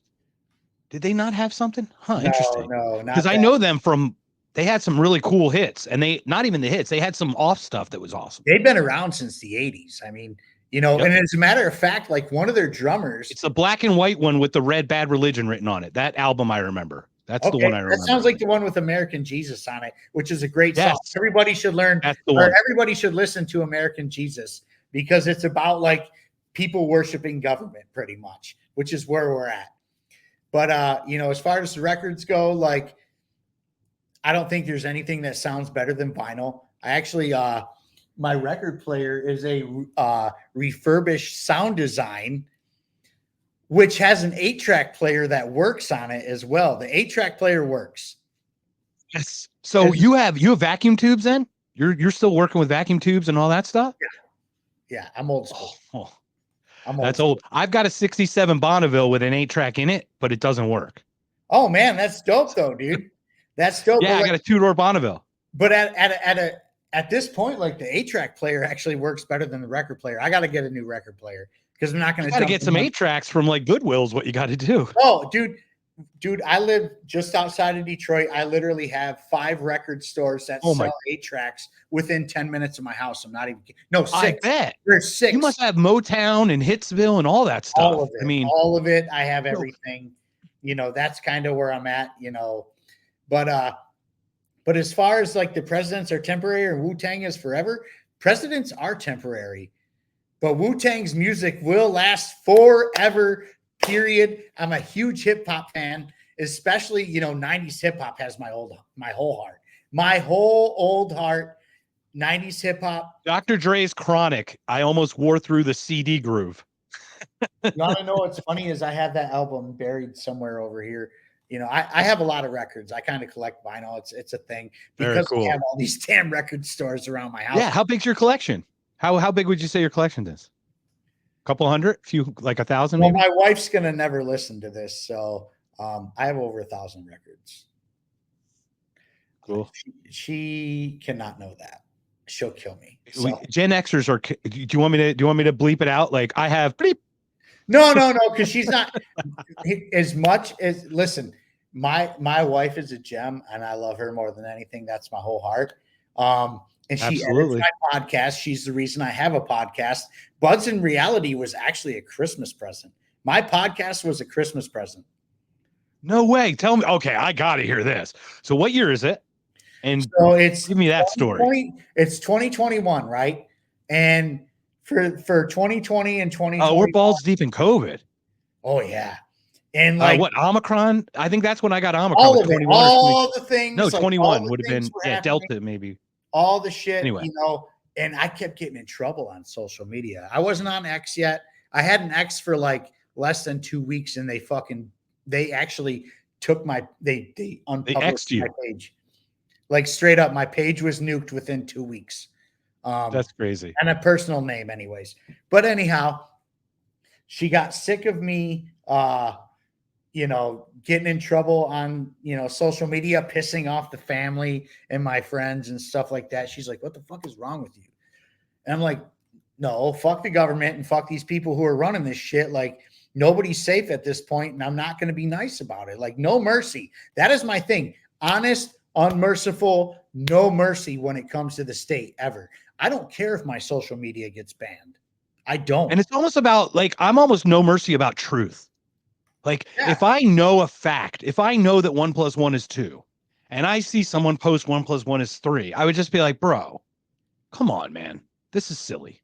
did they not have something? Huh, interesting. No, because I know them from, they had some really cool hits, and not even the hits, they had some off stuff that was awesome. They've been around since the 80s. I mean, and as a matter of fact, like one of their drummers. It's the black and white one with the red Bad Religion written on it. That album I remember. That's the one I remember. That sounds like the one with American Jesus on it, which is a great song. Everybody should learn, everybody should listen to American Jesus, because it's about like people worshiping government pretty much, which is where we're at. But, as far as the records go, like, I don't think there's anything that sounds better than vinyl. I actually, my record player is a refurbished Sound Design, which has an 8-track player that works on it as well. The 8-track player works. Yes. So you have vacuum tubes then? You're still working with vacuum tubes and all that stuff? Yeah, I'm old school. That's old. I've got a 67 Bonneville with an 8-track in it, but it doesn't work. Oh man, that's dope though, dude. That's dope. Yeah, I got a 2-door Bonneville. But at this point, like the 8-track player actually works better than the record player. I got to get a new record player because I'm not going to. Got to get some 8-tracks from like Goodwill's. What you got to do? Oh, dude, I live just outside of Detroit. I literally have 5 record stores that sell 8-tracks within 10 minutes of my house. I'm not even no 6. I bet there's 6. You must have Motown and Hitsville and all that stuff. All of it. All of it. I have everything. That's kind of where I'm at. But as far as like the presidents are temporary or Wu-Tang is forever, presidents are temporary, but Wu-Tang's music will last forever. Period. I'm a huge hip hop fan, especially, 90s hip hop has my whole heart. My whole old heart, 90s hip hop. Dr. Dre's Chronic. I almost wore through the CD groove. You want to know what's funny is I have that album buried somewhere over here. I have a lot of records. I kind of collect vinyl. It's a thing because we have all these damn record stores around my house. Yeah. How big's your collection? How big would you say your collection is? Couple hundred, few, like 1,000 Well, maybe. my wife's gonna never listen to this, so I have over 1,000 records. Cool. She cannot know that. She'll kill me. So Gen Xers are. Do you want me to? Do you want me to bleep it out? Like I have bleep. no, because she's not as much as listen. My wife is a gem, and I love her more than anything. That's my whole heart. And she edits Absolutely. my podcast. She's the reason I have a podcast. Buds in Reality was actually a Christmas present. My podcast was a Christmas present. No way. Tell me. Okay, I got to hear this. So what year is it? And So it's give me that story. It's 2021, right? And for 2020 and Oh, we're 2021, balls deep in COVID. oh yeah. And like What Omicron? I think that's when I got Omicron. all Was of it, 21 or 20? all the No, things, like all 21 the would have things been, were yeah, happening, Delta maybe. all the shit, Anyway, and I kept getting in trouble on social media. I wasn't on X yet. I had an X for like less than 2 weeks, and they actually took they they unpublished X'd my you. page. Like straight up, my page was nuked within 2 weeks. That's crazy. And a personal name, anyways. But anyhow, she got sick of me, getting in trouble on, social media, pissing off the family and my friends and stuff like that. She's like, "What the fuck is wrong with you?" And I'm like, "No, fuck the government and fuck these people who are running this shit. Like, nobody's safe at this point, and I'm not going to be nice about it. Like, no mercy. That is my thing. Honest, unmerciful, no mercy when it comes to the state ever. I don't care if my social media gets banned. I don't. And it's almost about like, I'm almost no mercy about truth. Like, Yeah, if I know a fact, if I know that 1 + 1 is 2, and I see someone post 1 + 1 is 3, I would just be like, bro, come on, man. This is silly.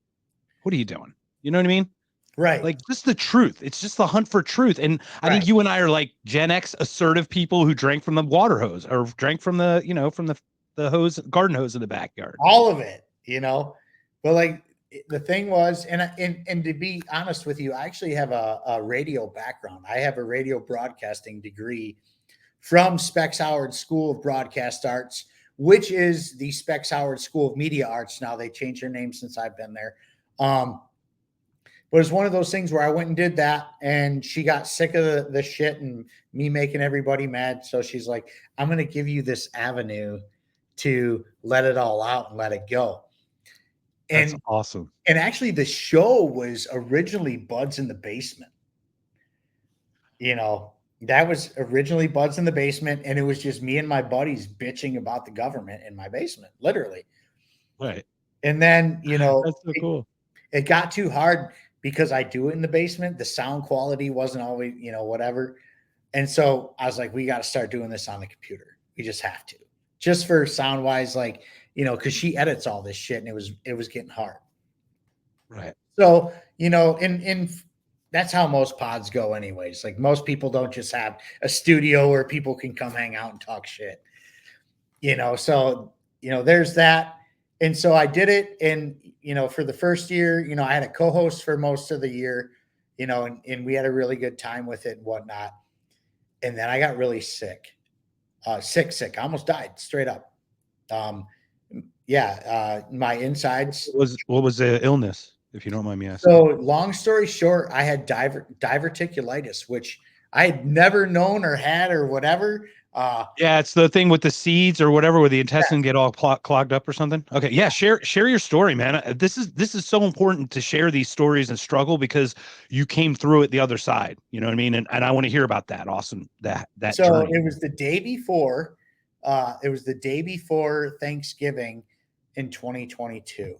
What are you doing? You know what I mean? right, Like just the truth. It's just the hunt for truth. And I think right. you and I are like Gen X assertive people who drank from the water hose or drank from the, from the hose, garden hose in the backyard. All of it. But like the thing was, and to be honest with you, I actually have a radio background. I have a radio broadcasting degree from Specs Howard School of Broadcast Arts, which is the Specs Howard School of Media Arts. Now they changed their name since I've been there. But it's one of those things where I went and did that, and she got sick of the shit and me making everybody mad. So she's like, "I'm going to give you this avenue to let it all out and let it go." That's And awesome. and actually, the show was originally Buds in the Basement. That was originally Buds in the Basement, and it was just me and my buddies bitching about the government in my basement, literally. Right. And then, That's so cool. it got too hard because I do it in the basement. The sound quality wasn't always, whatever. And so I was like, we got to start doing this on the computer. We just have to, just for sound wise, like, because she edits all this shit, and it was getting hard. Right. So, in that's how most pods go, anyways. Like, most people don't just have a studio where people can come hang out and talk shit. So, there's that. And so I did it. And, for the first year, I had a co-host for most of the year, and we had a really good time with it and whatnot. And then I got really sick, sick. I almost died straight up. My insides. What was the illness, if you don't mind me asking? So long story short, I had diverticulitis, which I had never known or had or whatever. Yeah, it's the thing with the seeds or whatever, where the intestine get all clogged up or something. Okay, yeah, share your story, man. This is so important to share these stories and struggle because you came through it the other side. You know what I mean? And I want to hear about that. Awesome, that So journey. it was the day before. It was the day before Thanksgiving in 2022.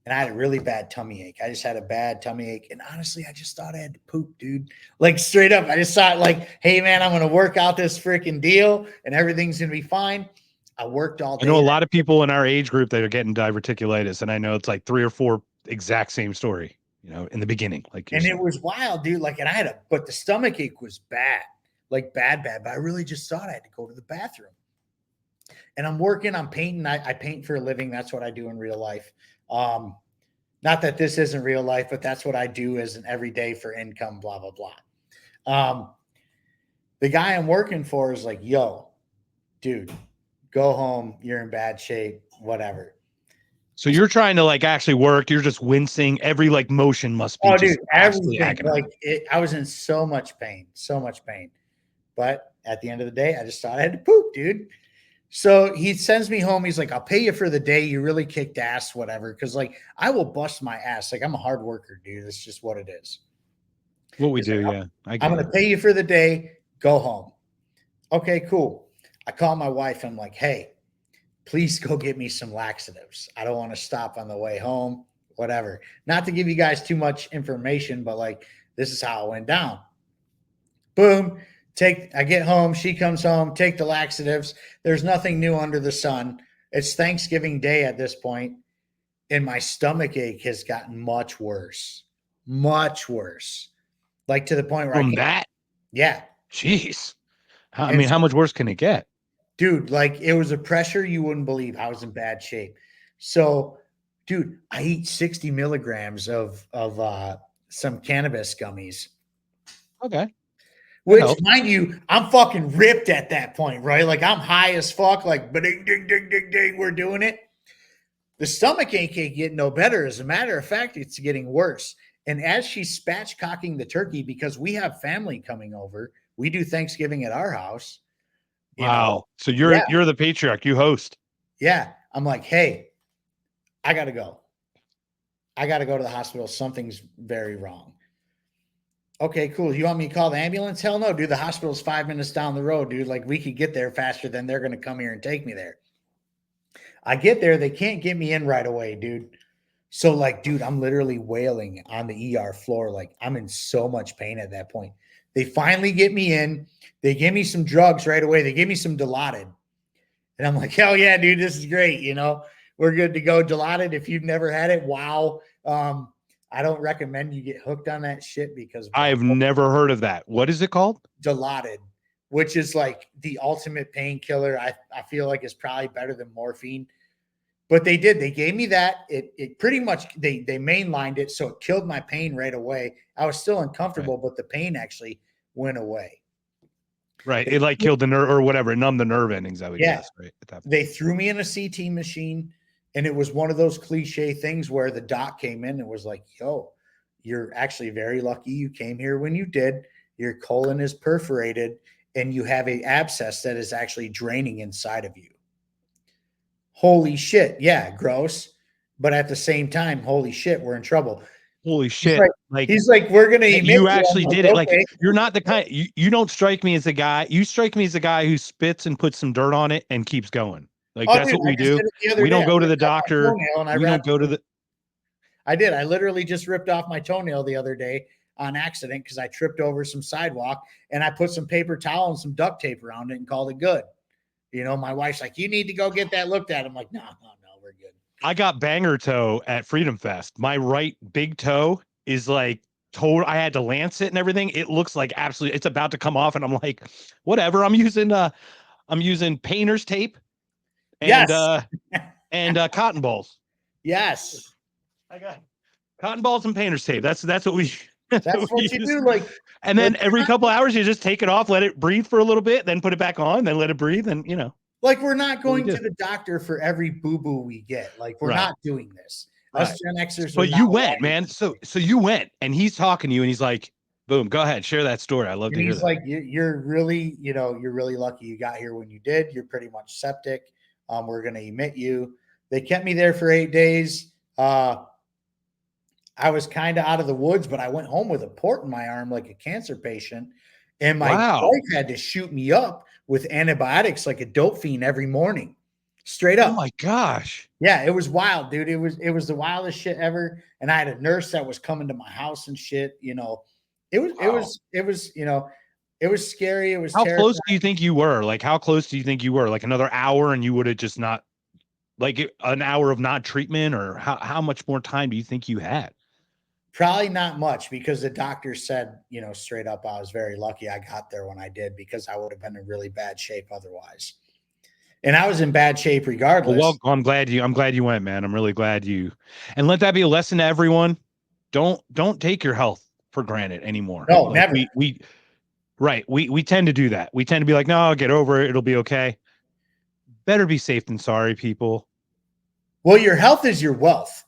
And I had a really bad tummy ache. I just had a bad tummy ache. And honestly, I just thought I had to poop, dude. Like straight up. I just thought like, hey man, I'm going to work out this freaking deal and everything's going to be fine. I worked all day. I know a lot of people in our age group that are getting diverticulitis, and I know it's like 3 or 4 exact same story, in the beginning, like you're And saying. it was wild, dude. Like, and but the stomach ache was bad, like bad. But I really just thought I had to go to the bathroom. And I'm painting. I paint for a living. That's what I do in real life. Not that this isn't real life, but that's what I do as an everyday for income, blah, blah, blah. The guy I'm working for is like, yo, dude, go home. You're in bad shape, whatever. So you're trying to like actually work. You're just wincing. Every like motion must be Oh, dude, just absolutely everything. agonizing. I was in so much pain, so much pain. But at the end of the day, I just thought I had to poop, dude. So he sends me home. He's like, I'll pay you for the day. You really kicked ass, whatever. Cause like I will bust my ass. Like I'm a hard worker, dude. It's just what it is. What we He's like, do, yeah, I I'm get going it. to pay you for the day. Go home. Okay, cool. I call my wife. I'm like, hey, please go get me some laxatives. I don't want to stop on the way home, whatever. Not to give you guys too much information, but like this is how it went down. Boom. I get home. She comes home, take the laxatives. There's nothing new under the sun. It's Thanksgiving Day at this point, and my stomach ache has gotten much worse. Much worse. Like to the point where I From can't, that, yeah. jeez. I And mean, so, how much worse can it get? dude, like it was a pressure you wouldn't believe. I was in bad shape. So, dude, I eat 60 milligrams of some cannabis gummies, Okay, that which, helps. mind you, I'm fucking ripped at that point, right? Like I'm high as fuck, like ding ding ding ding ding, we're doing it. The stomach ache ain't getting no better. As a matter of fact, it's getting worse. And as she's spatchcocking the turkey, because we have family coming over, we do Thanksgiving at our house, you know. Wow. So Yeah, you're the patriarch. You host. yeah. I'm like, hey, I gotta go. I gotta go to the hospital. Something's very wrong. Okay, cool. You want me to call the ambulance? Hell no, dude. The hospital's 5 minutes down the road, dude. Like we could get there faster than they're gonna come here and take me there. I get there, they can't get me in right away, dude. So, like, dude, I'm literally wailing on the ER floor. Like, I'm in so much pain at that point. They finally get me in. They give me some drugs right away. They give me some Dilaudid. And I'm like, hell yeah, dude, this is great. You know, we're good to go. Dilaudid, if you've never had it, wow. I don't recommend you get hooked on that shit because I've never heard of that. What is it called? Dilaudid, which is like the ultimate painkiller. I feel like it's probably better than morphine. But they did. They gave me that. It pretty much they mainlined it, so it killed my pain right away. I was still Right. uncomfortable, but the pain actually went away. Right. They, It like killed the nerve or whatever, numbed the nerve endings, I would yeah, guess, right? At that point. they threw me in a CT machine, and it was one of those cliche things where the doc came in and was like, "Yo, you're actually very lucky you came here when you did. Your colon is perforated, and you have a abscess that is actually draining inside of you." Holy shit. Yeah, gross. But at the same time, holy shit, we're in trouble. Holy He's shit. like, Like he's like, we're gonna emit you you. I'm actually like, did it. Like okay. you're not the kind you don't strike me as a guy. You strike me as a guy who spits and puts some dirt on it and keeps going. Like Oh, that's dude, what I we just do. did it the other We day. don't I go to the ripped off my doctor. toenail and I We don't wrapped. go to the I did. I literally just ripped off my toenail the other day on accident because I tripped over some sidewalk and I put some paper towel and some duct tape around it and called it good. You know, my wife's like, you need to go get that looked at. I'm like, no, we're good. I got banger toe at Freedom Fest. My right big toe is like total. I had to lance it and everything. It looks like absolutely it's about to come off. And I'm like, whatever. I'm using painter's tape and Yes. cotton balls. Yes. I got cotton balls and painter's tape. That's what we that's That's what we what you use. do. And then every couple of hours you just take it off, let it breathe for a little bit, then put it back on, then let it breathe, and you know like we're not what we going do. to the doctor for every boo-boo we get. Like we're Right. not doing this. Right. Us Gen Xers are But not you went, wired. man. So you went and he's talking to you and he's like, boom, go ahead, share that story. I love And to hear he's that. like, you're really, you're really lucky you got here when you did. You're pretty much septic. We're going to emit you. They kept me there for 8 days. I was kind of out of the woods, but I went home with a port in my arm like a cancer patient. And my Wow. wife had to shoot me up with antibiotics like a dope fiend every morning. Straight Oh up. my gosh. Yeah, it was wild, dude. It was the wildest shit ever. And I had a nurse that was coming to my house and shit. Wow. It was scary. It was How terrifying. close do you think you were? Like, how close do you think you were? Like another hour and you would have just not like an hour of not treatment, or how much more time do you think you had? Probably not much because the doctor said, straight up, I was very lucky I got there when I did because I would have been in really bad shape otherwise. And I was in bad shape regardless. Well, I'm glad you went, man. I'm really glad and let that be a lesson to everyone. Don't take your health for granted anymore. No, Like never. we tend to do that. We tend to be like, no, I'll get over it. It'll be okay. Better be safe than sorry, people. Well, your health is your wealth.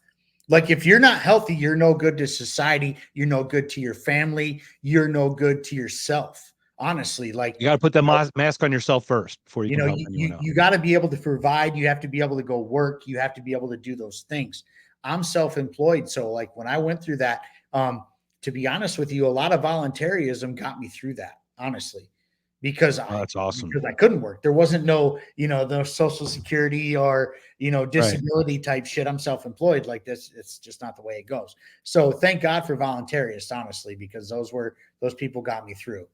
Like if you're not healthy, you're no good to society. You're no good to your family. You're no good to yourself. Honestly, like, You got to put the mask on yourself first before you you can know, help you anyone you, else. you got to be able to provide. You have to be able to go work. You have to be able to do those things. I'm self-employed, so like when I went through that, to be honest with you, a lot of voluntarism got me through that. Honestly, because Oh, I that's awesome. because I couldn't work. There wasn't no, no social security or, Right. disability type shit. I'm self-employed like this. It's just not the way it goes. So thank God for voluntarists, honestly, because those people got me through.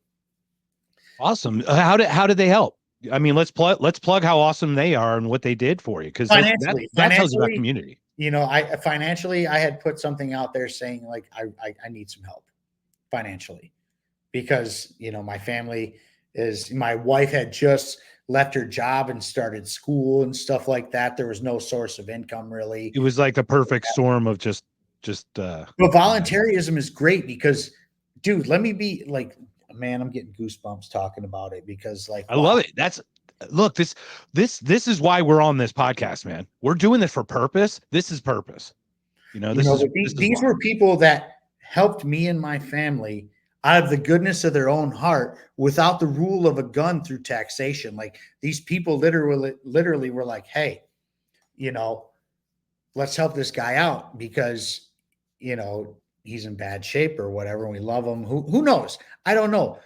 Awesome. How did they help? I mean, let's plug how awesome they are and what they did for you, because that tells you about Financially, community. I had put something out there saying like I need some help financially because my family is my wife had just left her job and started school and stuff like that. There was no source of income really. It was like the perfect storm of But you know, voluntarism is great because, dude, let me be like, man, I'm getting goosebumps talking about it because, like, I wow, love it. Look, this is why we're on this podcast, man. We're doing this for purpose. This is purpose. This is but these why. were people that helped me and my family out of the goodness of their own heart without the rule of a gun through taxation. Like these people literally were like, hey, you know, let's help this guy out because, he's in bad shape or whatever. And we love him. Who knows? I don't know.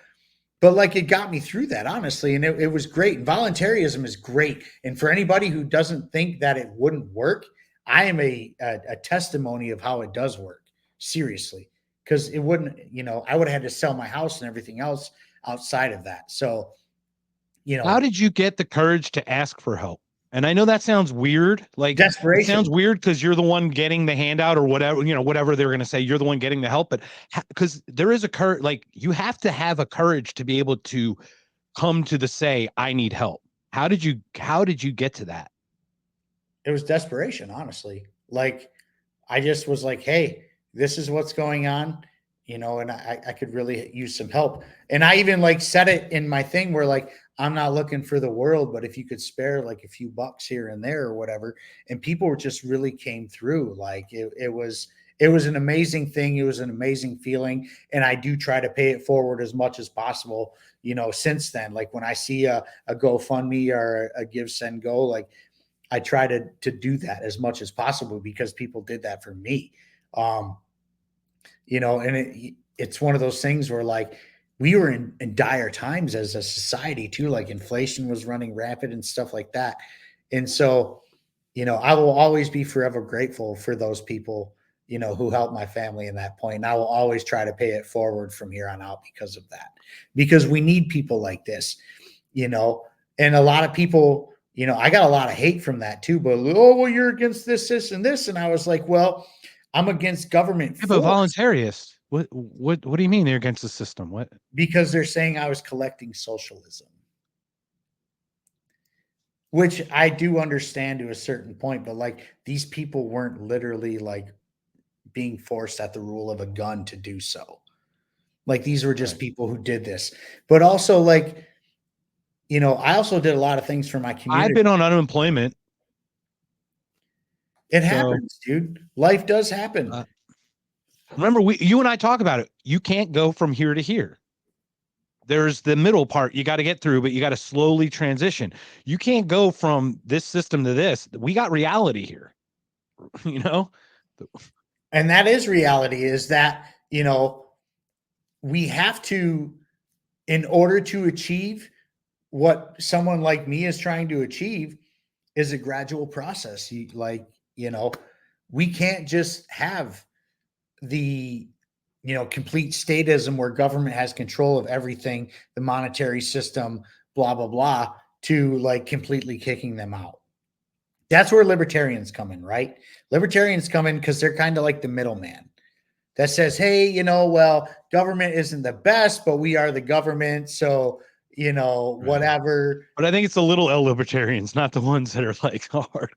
But like it got me through that, honestly. And it was great. And voluntarism is great. And for anybody who doesn't think that it wouldn't work, I am a testimony of how it does work. Seriously. Because it wouldn't, I would have had to sell my house and everything else outside of that. So, How did you get the courage to ask for help? And I know that sounds weird. Like it sounds desperation. weird because you're the one getting the handout or whatever, whatever they're going to say. You're the one getting the help, but because there is a courage, like you have to have a courage to be able to come to the say, I need help. How did you get to that? It was desperation, honestly. Like I just was like, hey, this is what's going on, and I could really use some help. And I even like said it in my thing where like, I'm not looking for the world, but if you could spare like a few bucks here and there or whatever. And people were just really came through. Like it was an amazing thing. It was an amazing feeling. And I do try to pay it forward as much as possible, since then. Like when I see a GoFundMe or a Give Send Go, like I try to do that as much as possible because people did that for me. Um, and it's one of those things where like we were in dire times as a society too, like inflation was running rapid and stuff like that. And so, I will always be forever grateful for those people, who helped my family in that point. And I will always try to pay it forward from here on out because of that, because we need people like this, you know, and a lot of people, I got a lot of hate from that too, but oh, well, you're against this, and this. And I was like, well, I'm against government Yeah, but force voluntarists, what do you mean they're against the system? What? because they're saying I was collecting socialism, which I do understand to a certain point, but like these people weren't literally like being forced at the rule of a gun to do so. Like these were just Right. people who did this, but also like, I also did a lot of things for my I've community. been on unemployment, It so happens, dude. Life does happen. uh, remember you and I talk about it. You can't go from here to here. There's the middle part you got to get through, but you got to slowly transition. You can't go from this system to this. We got reality here, you know? And that is reality is that, we have to, in order to achieve what someone like me is trying to achieve, is a gradual process. You know, we can't just have the, complete statism where government has control of everything, the monetary system, blah, blah, blah, to like completely kicking them out. That's where libertarians come in, right? Libertarians come in because they're kind of like the middleman that says, hey, well, government isn't the best, but we are the government. So, Right. whatever. But I think it's the little L libertarians, not the ones that are like hard,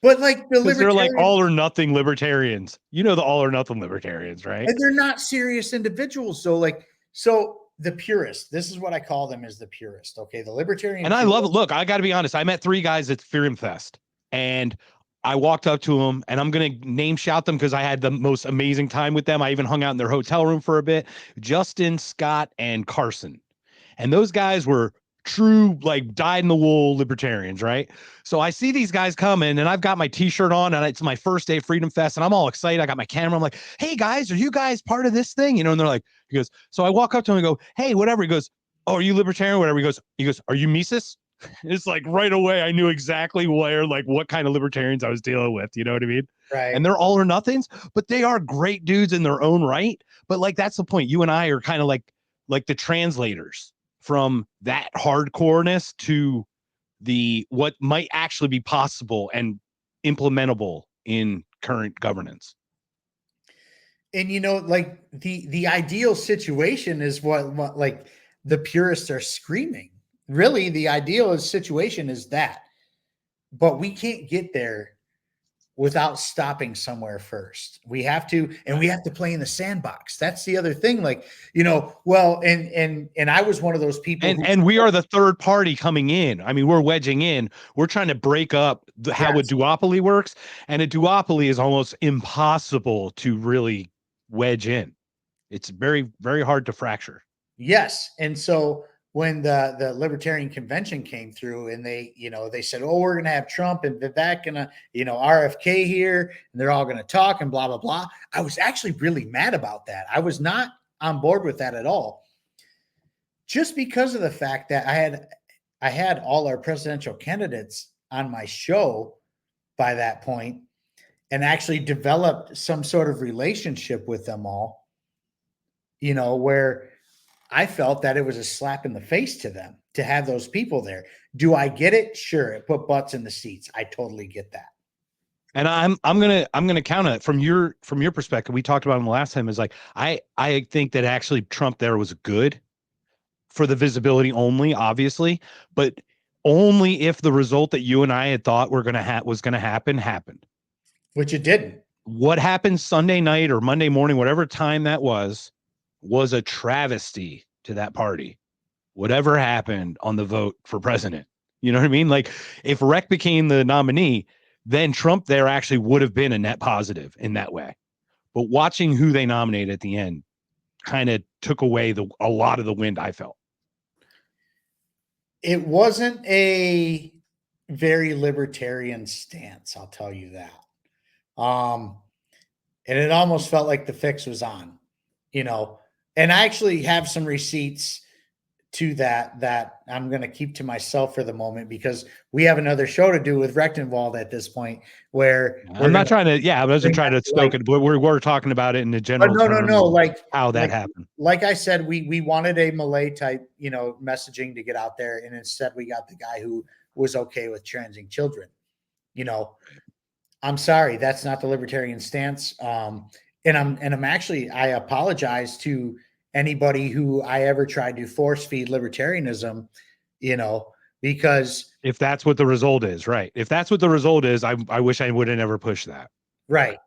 But like the because they're like libertarian, all or nothing libertarians. You know the all or nothing libertarians, right? and they're not serious individuals. So, like, so the purist, this is what I call them as the purist. Okay. The libertarian And I love it. purist. Look, I got to be honest. I met 3 guys at Freedom Fest, and I walked up to them, and I'm going to name shout them because I had the most amazing time with them. I even hung out in their hotel room for a bit. Justin, Scott, and Carson. And those guys were true, like dyed in the wool libertarians, right? So I see these guys coming, and I've got my t-shirt on, and it's my first day of Freedom Fest, and I'm all excited. I got my camera. I'm like, hey guys, are you guys part of this thing? You know, and they're like, he goes, so I walk up to him and go, hey, whatever. He goes, oh, are you libertarian? Whatever. He goes, are you Mises? It's like right away, I knew exactly where, like, what kind of libertarians I was dealing with. You know what I mean? Right. And they're all or nothings, but they are great dudes in their own right. But like, that's the point. You and I are kind of like the translators from that hardcoreness to the what might actually be possible and implementable in current governance. And like the ideal situation is what like the purists are screaming. Really, the ideal situation is that, but we can't get there without stopping somewhere first. We have to, and we have to play in the sandbox. That's the other thing. Like, well, and I was one of those people and we are the third party coming in. I mean, we're wedging in. We're trying to break up how a duopoly works, and a duopoly is almost impossible to really wedge in. It's very, very hard to fracture. Yes. And so when the Libertarian Convention came through, and they said, oh, we're going to have Trump and Vivek and RFK here, and they're all going to talk and blah, blah, blah. I was actually really mad about that. I was not on board with that at all. Just because of the fact that I had all our presidential candidates on my show by that point, and actually developed some sort of relationship with them all, where I felt that it was a slap in the face to them to have those people there. Do I get it? Sure. It put butts in the seats. I totally get that. And I'm gonna counter it from your perspective. We talked about him the last time. Is like I think that actually Trump there was good for the visibility only, obviously, but only if the result that you and I had thought was gonna happen happened. Which it didn't. What happened Sunday night or Monday morning, whatever time that was a travesty to that party. Whatever happened on the vote for president. You know what I mean? Like, if Rec became the nominee, then Trump there actually would have been a net positive in that way. But watching who they nominated at the end kind of took away a lot of the wind, I felt. It wasn't a very libertarian stance, I'll tell you that. And it almost felt like the fix was on, and I actually have some receipts to that I'm going to keep to myself for the moment, because we have another show to do with Rechtenwald at this point, where I'm not trying to, I wasn't trying to stoke it, but we're talking about it in the general terms. No, like how that happened. Like I said, we wanted a Malay type, messaging to get out there. And instead we got the guy who was okay with transing children. I'm sorry, that's not the libertarian stance. And I'm actually, I apologize to anybody who I ever tried to force feed libertarianism, because if that's what the result is, right? If that's what the result is, I wish I would have never pushed that. Right.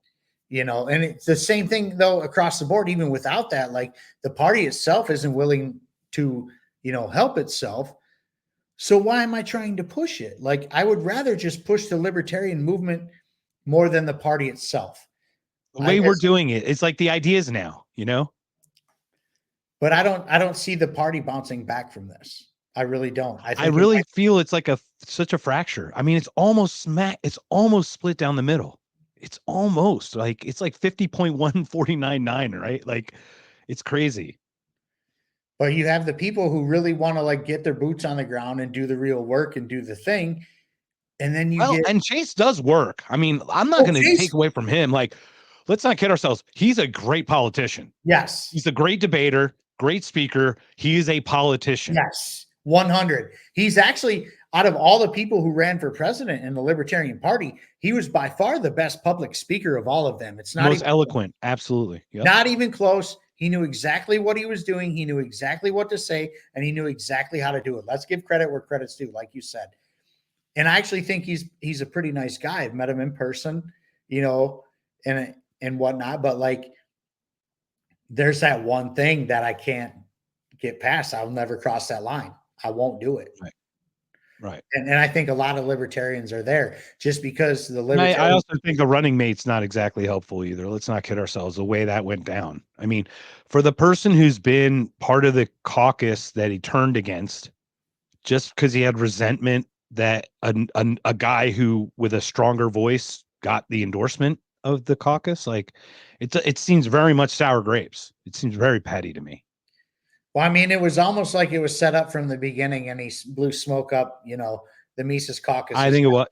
And it's the same thing though across the board. Even without that, like, the party itself isn't willing to, help itself. So why am I trying to push it? Like, I would rather just push the libertarian movement more than the party itself. The way we're doing it, it's like the ideas now, But I don't see the party bouncing back from this. I really don't. I really feel it's like such a fracture. I mean, it's almost split down the middle. It's almost like, it's like 50.1499, right? Like, it's crazy. But you have the people who really want to, like, get their boots on the ground and do the real work and do the thing. And then and Chase does work. I mean, I'm not going to take away from him. Like, let's not kid ourselves. He's a great politician. Yes. He's a great debater, great speaker. He is a politician. Yes. 100. He's actually, out of all the people who ran for president in the Libertarian Party, he was by far the best public speaker of all of them. It's not most eloquent. Absolutely. Yep. Not even close. He knew exactly what he was doing. He knew exactly what to say, and he knew exactly how to do it. Let's give credit where credit's due, like you said. And I actually think he's a pretty nice guy. I've met him in person, and whatnot. But, like, there's that one thing that I can't get past. I'll never cross that line. I won't do it. Right. Right. And I think a lot of libertarians are there just because the I libertarians. also think a running mate's not exactly helpful either. Let's not kid ourselves. The way that went down. I mean, for the person who's been part of the caucus that he turned against, just because he had resentment that a guy who with a stronger voice got the endorsement of the caucus, like it seems very much sour grapes. It seems very petty to me. Well, I mean, it was almost like it was set up from the beginning, and he blew smoke up, the Mises I caucus. think it was,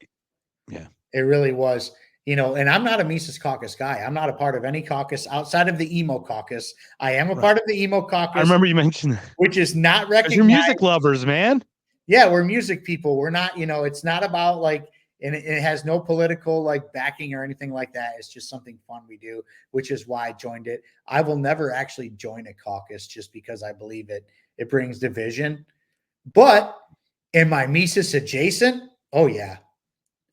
yeah. It really was, and I'm not a Mises caucus guy. I'm not a part of any caucus outside of the emo caucus. I am a Right. part of the emo I caucus, remember you mentioned that which is not because you're recognized. music lovers, man. Yeah, we're music people. We're not, it's not about like, and it has no political like backing or anything like that. It's just something fun we do, which is why I joined it. I will never actually join a caucus just because I believe it brings division. But am I Mises adjacent? Oh yeah.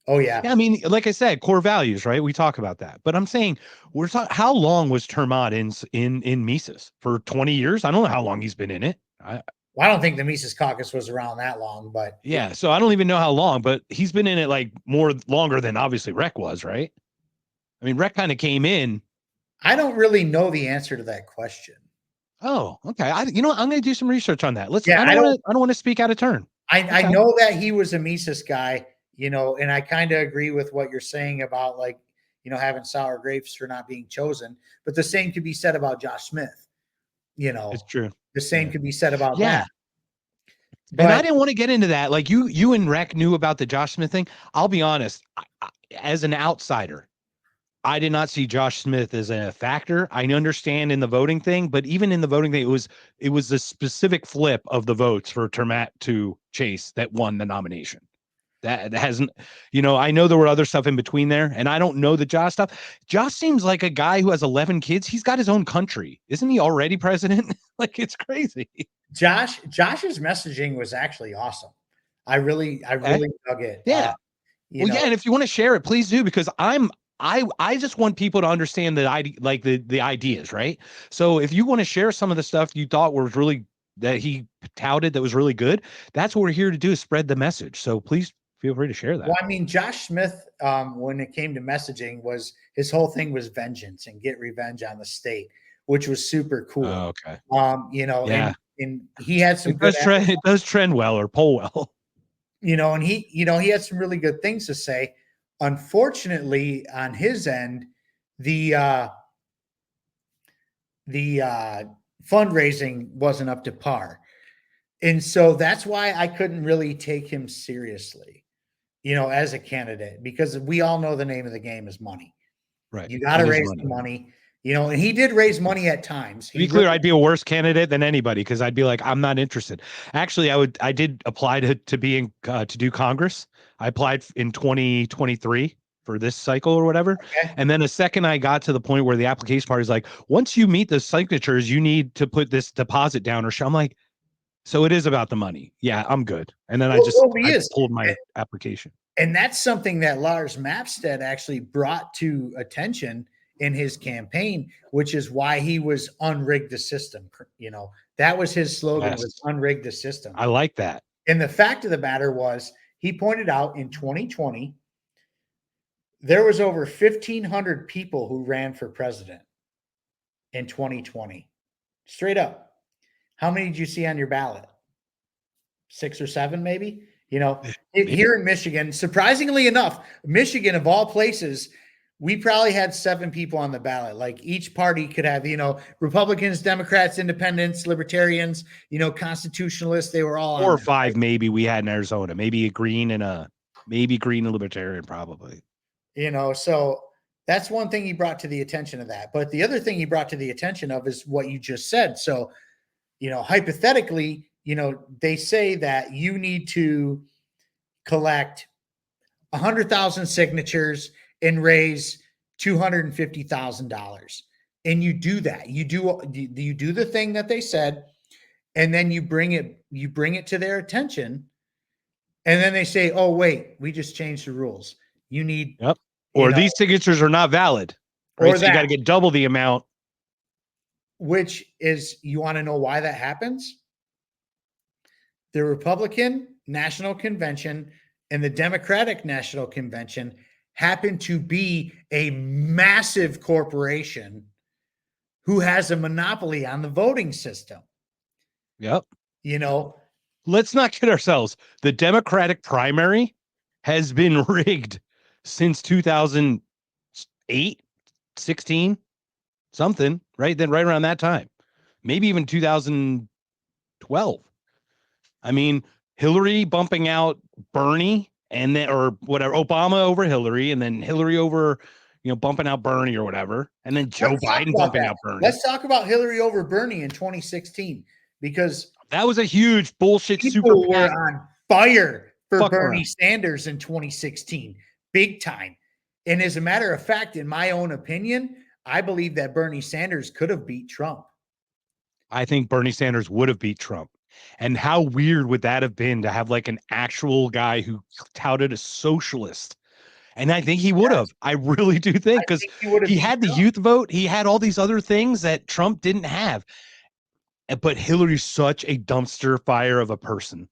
Oh yeah. Yeah, I mean, like I said, core values, right? We talk about that, but I'm saying we're talking. How long was Termot in Mises for 20 years? I don't know how long he's been in it. Well, I don't think the Mises Caucus was around that long, but Yeah, so I don't even know how long, but he's been in it like longer than obviously Rec was, right? I mean, Rec kind of came in. I don't really know the answer to that question. Oh, okay. I'm going to do some research on that. Yeah, I don't want to speak out of turn. I Okay. know that he was a Mises guy, and I kind of agree with what you're saying about like, having sour grapes for not being chosen. But the same could be said about Josh Smith. It's true. The same could be said about Yeah. that. And I But didn't want to get into that. Like you and Rec knew about the Josh Smith thing. I'll be honest, as an outsider, I did not see Josh Smith as a factor. I understand in the voting thing, but even in the voting thing, it was the specific flip of the votes for Termat to Chase that won the nomination. That hasn't, I know there were other stuff in between there, and I don't know the Josh stuff. Josh seems like a guy who has 11 kids. He's got his own country. Isn't he already president? Like, it's crazy. Josh's messaging was actually awesome. I really dug it. Yeah. Yeah, and if you want to share it, please do, because I just want people to understand the ideas, right? So if you want to share some of the stuff you thought was really that he touted that was really good, that's what we're here to do, is spread the message. So please feel free to share that. Well, I mean, Josh Smith, when it came to messaging, was his whole thing was vengeance and get revenge on the state, which was super cool. Oh, okay. Yeah. And he had some it does trend well or poll well. And he had some really good things to say. Unfortunately, on his end, the fundraising wasn't up to par. And so that's why I couldn't really take him seriously, as a candidate, because we all know the name of the game is money. Right. You got to raise the money, and he did raise money at times. To be clear, I'd be a worse candidate than anybody, because I'd be like, I'm not interested. Actually, I did apply to be in, to do Congress. I applied in 2023 for this cycle or whatever. Okay. And then the second I got to the point where the application part is like, once you meet the signatures, you need to put this deposit down or show. I'm like, so it is about the money. Yeah, I'm good. And then I pulled my application. And that's something that Lars Mapstead actually brought to attention in his campaign, which is why he was unrig the system. That was his slogan, was unrig the system. I like that. And the fact of the matter was, he pointed out in 2020, there was over 1,500 people who ran for president in 2020. Straight up. How many did you see on your ballot? 6 or 7, maybe? Here in Michigan, surprisingly enough, Michigan of all places, we probably had 7 people on the ballot. Like each party could have, Republicans, Democrats, Independents, Libertarians, Constitutionalists. They were all 4 or 5 maybe we had in Arizona. Maybe a green and Libertarian, probably. So that's one thing he brought to the attention of that. But the other thing he brought to the attention of is what you just said. So, hypothetically, they say that you need to collect 100,000 signatures and raise $250,000. And you do that. You do the thing that they said, and then you bring it to their attention. And then they say, oh, wait, we just changed the rules. You need, or these signatures are not valid. Right. So you got to get double the amount. Which is, you want to know why that happens? the Republican National Convention and the Democratic National Convention happen to be a massive corporation who has a monopoly on the voting system. Yep. You know, let's not kid ourselves. The Democratic primary has been rigged since 2008, 16, something, right? Then right around that time, maybe even 2012. I mean, Hillary bumping out Bernie and then, or whatever, Obama over Hillary, and then Hillary over, bumping out Bernie or whatever. And then Joe Biden bumping out Bernie. Let's talk about Hillary over Bernie in 2016, because that was a huge bullshit. People were on fire for Bernie Sanders in 2016, big time. And as a matter of fact, in my own opinion, I believe that Bernie Sanders could have beat Trump. I think Bernie Sanders would have beat Trump. And how weird would that have been to have like an actual guy who touted a socialist? And I think he would have. I really do think, because he had the youth vote. He had all these other things that Trump didn't have. But Hillary's such a dumpster fire of a person.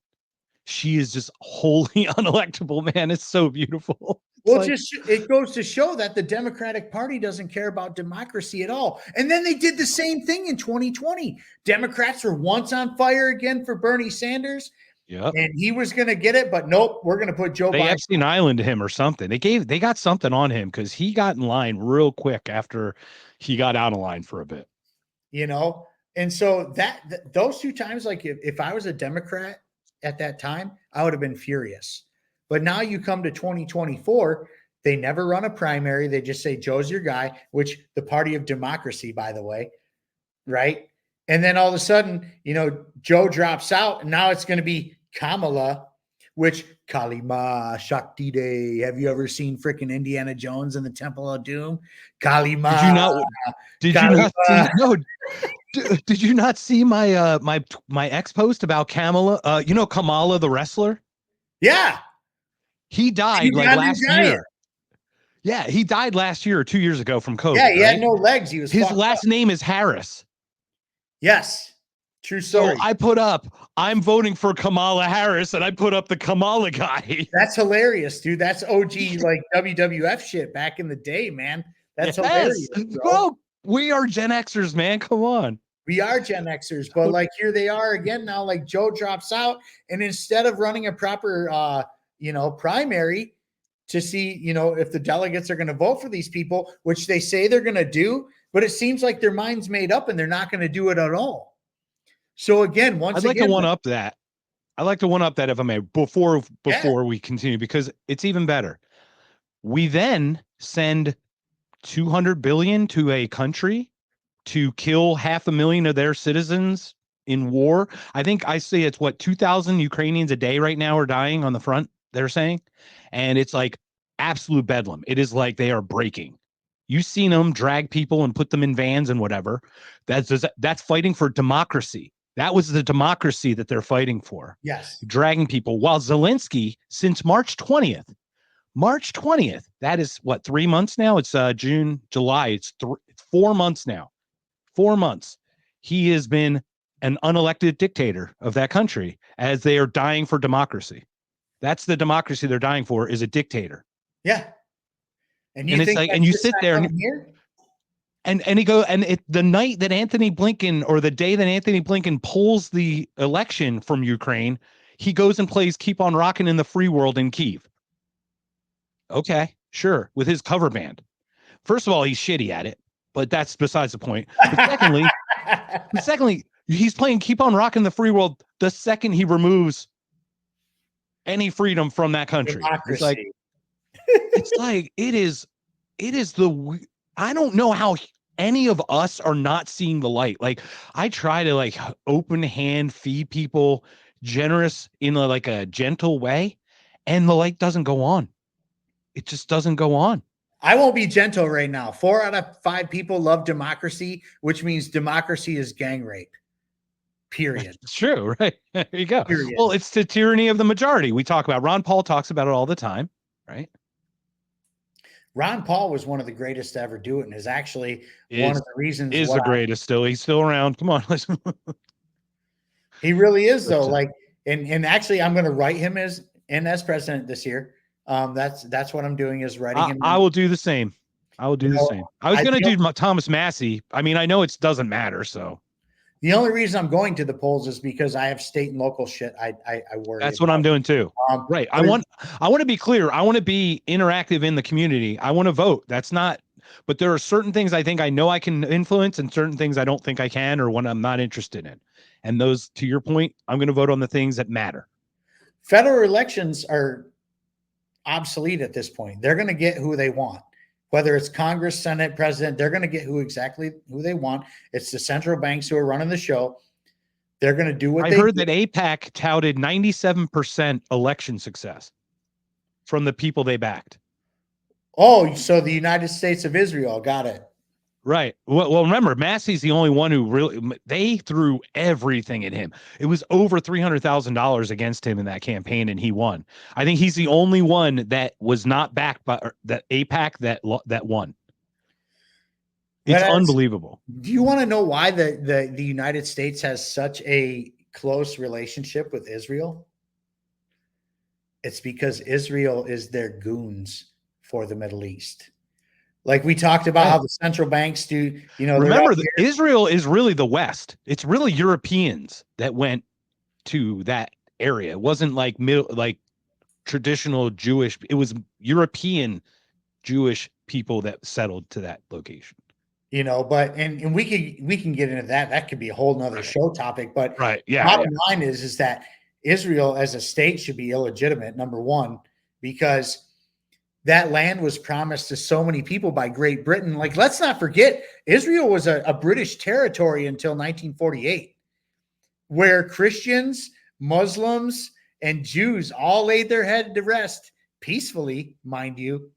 She is just wholly unelectable, man. It's so beautiful. Well, it goes to show that the Democratic Party doesn't care about democracy at all. And then they did the same thing in 2020. Democrats were once on fire again for Bernie Sanders. Yeah, and he was going to get it, but nope, we're going to put Joe Biden. Epstein Island to him or something. They got something on him because he got in line real quick after he got out of line for a bit. And so those two times, like if I was a Democrat at that time, I would have been furious. But now you come to 2024, they never run a primary. They just say, Joe's your guy, which the party of democracy, by the way, right? And then all of a sudden, Joe drops out, and now it's going to be Kamala, which Kalima Shakti Day. Have you ever seen freaking Indiana Jones and the Temple of Doom? Kalima. Did you not see? No. Did you not see my my ex post about Kamala? Kamala the wrestler. Yeah, he died like last year. Yeah, he died last year or 2 years ago from COVID. Yeah, he had no legs. He was. His last name is Harris. Yes, true story. So I put up, I'm voting for Kamala Harris, and I put up the Kamala guy. That's hilarious, dude. That's OG like WWF shit back in the day, man. That's hilarious. Well, we are Gen Xers, man. Come on. We are Gen Xers, but like here they are again now. Like Joe drops out, and instead of running a proper, primary to see, if the delegates are going to vote for these people, which they say they're going to do, but it seems like their mind's made up and they're not going to do it at all. So again, I'd like to one up that. I'd like to one up that if I may before we continue, because it's even better. We then send 200 billion to a country to kill 500,000 of their citizens in war. I think I say it's 2,000 Ukrainians a day right now are dying on the front, they're saying. And it's like absolute bedlam. It is like they are breaking. You've seen them drag people and put them in vans and whatever. That's fighting for democracy. That was the democracy that they're fighting for. Yes. Dragging people. While Zelensky, since March 20th, that is 3 months now? It's June, July. It's 4 months now. 4 months. He has been an unelected dictator of that country as they are dying for democracy. That's the democracy they're dying for, is a dictator. Yeah. And it's like, and you sit there and he go, and the night that Anthony Blinken, or the day that Anthony Blinken pulls the election from Ukraine, he goes and plays Keep on Rockin' in the Free World in Kyiv. Okay, sure. With his cover band. First of all, he's shitty at it, but that's besides the point. But secondly, he's playing Keep on Rockin' the Free World the second he removes any freedom from that country. Democracy. It's like it is I don't know how any of us are not seeing the light. Like, I try to open hand feed people, generous in a gentle way, and the light doesn't go on. It just doesn't go on. I won't be gentle right now. 4 out of 5 people love democracy, which means democracy is gang rape. Period. It's true, right? There you go. Period. Well, it's the tyranny of the majority. We talk about, Ron Paul talks about it all the time, right? Ron Paul was one of the greatest to ever do it, and is actually one of the reasons. Is the greatest still. He's still around. Come on, listen. He really is, though. Like, and actually, I'm going to write him as president this year. That's what I'm doing, is writing him. I will do the same. I will do the same. I was going to do Thomas Massey. I mean, I know it doesn't matter. So the only reason I'm going to the polls is because I have state and local shit I worry that's about. what I'm doing too. Right. I want to be clear. I want to be interactive in the community. I want to vote. That's not, but there are certain things I think I know I can influence and certain things I don't think I can, or when I'm not interested in. And those, to your point, I'm going to vote on the things that matter. Federal elections are obsolete at this point. They're going to get who they want. Whether it's Congress, Senate, President, they're going to get who they want. It's the central banks who are running the show. They're going to do what I heard that AIPAC touted 97% election success from the people they backed. Oh, so the United States of Israel, got it. Right. Well, remember, Massey's the only one who really, they threw everything at him. It was over $300,000 against him in that campaign, and he won. I think he's the only one that was not backed by that AIPAC that won. It's unbelievable. Do you want to know why the United States has such a close relationship with Israel? It's because Israel is their goons for the Middle East. Like we talked about how the central banks do, remember that Israel is really the West. It's really Europeans that went to that area. It wasn't like traditional Jewish. It was European Jewish people that settled to that location. But and we can get into that. That could be a whole nother show topic. But bottom line is that Israel as a state should be illegitimate, number one, because that land was promised to so many people by Great Britain. Like, let's not forget, Israel was a British territory until 1948, where Christians, Muslims, and Jews all laid their head to rest peacefully, mind you.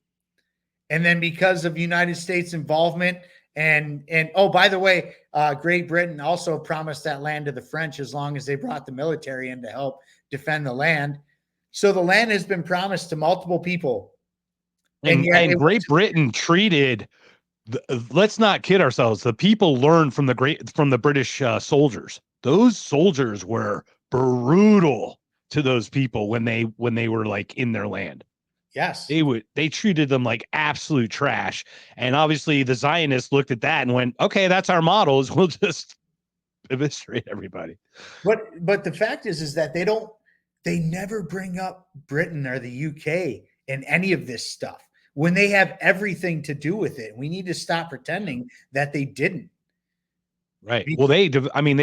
And then because of United States involvement and oh, by the way, Great Britain also promised that land to the French as long as they brought the military in to help defend the land. So the land has been promised to multiple people. And Great Britain treated, let's not kid ourselves, the people learned from the British soldiers. Those soldiers were brutal to those people when they were like in their land. Yes. They treated them like absolute trash. And obviously the Zionists looked at that and went, okay, that's our models. We'll just eviscerate everybody. But the fact is that they never bring up Britain or the UK in any of this stuff when they have everything to do with it. We need to stop pretending that they didn't. Right. Well, they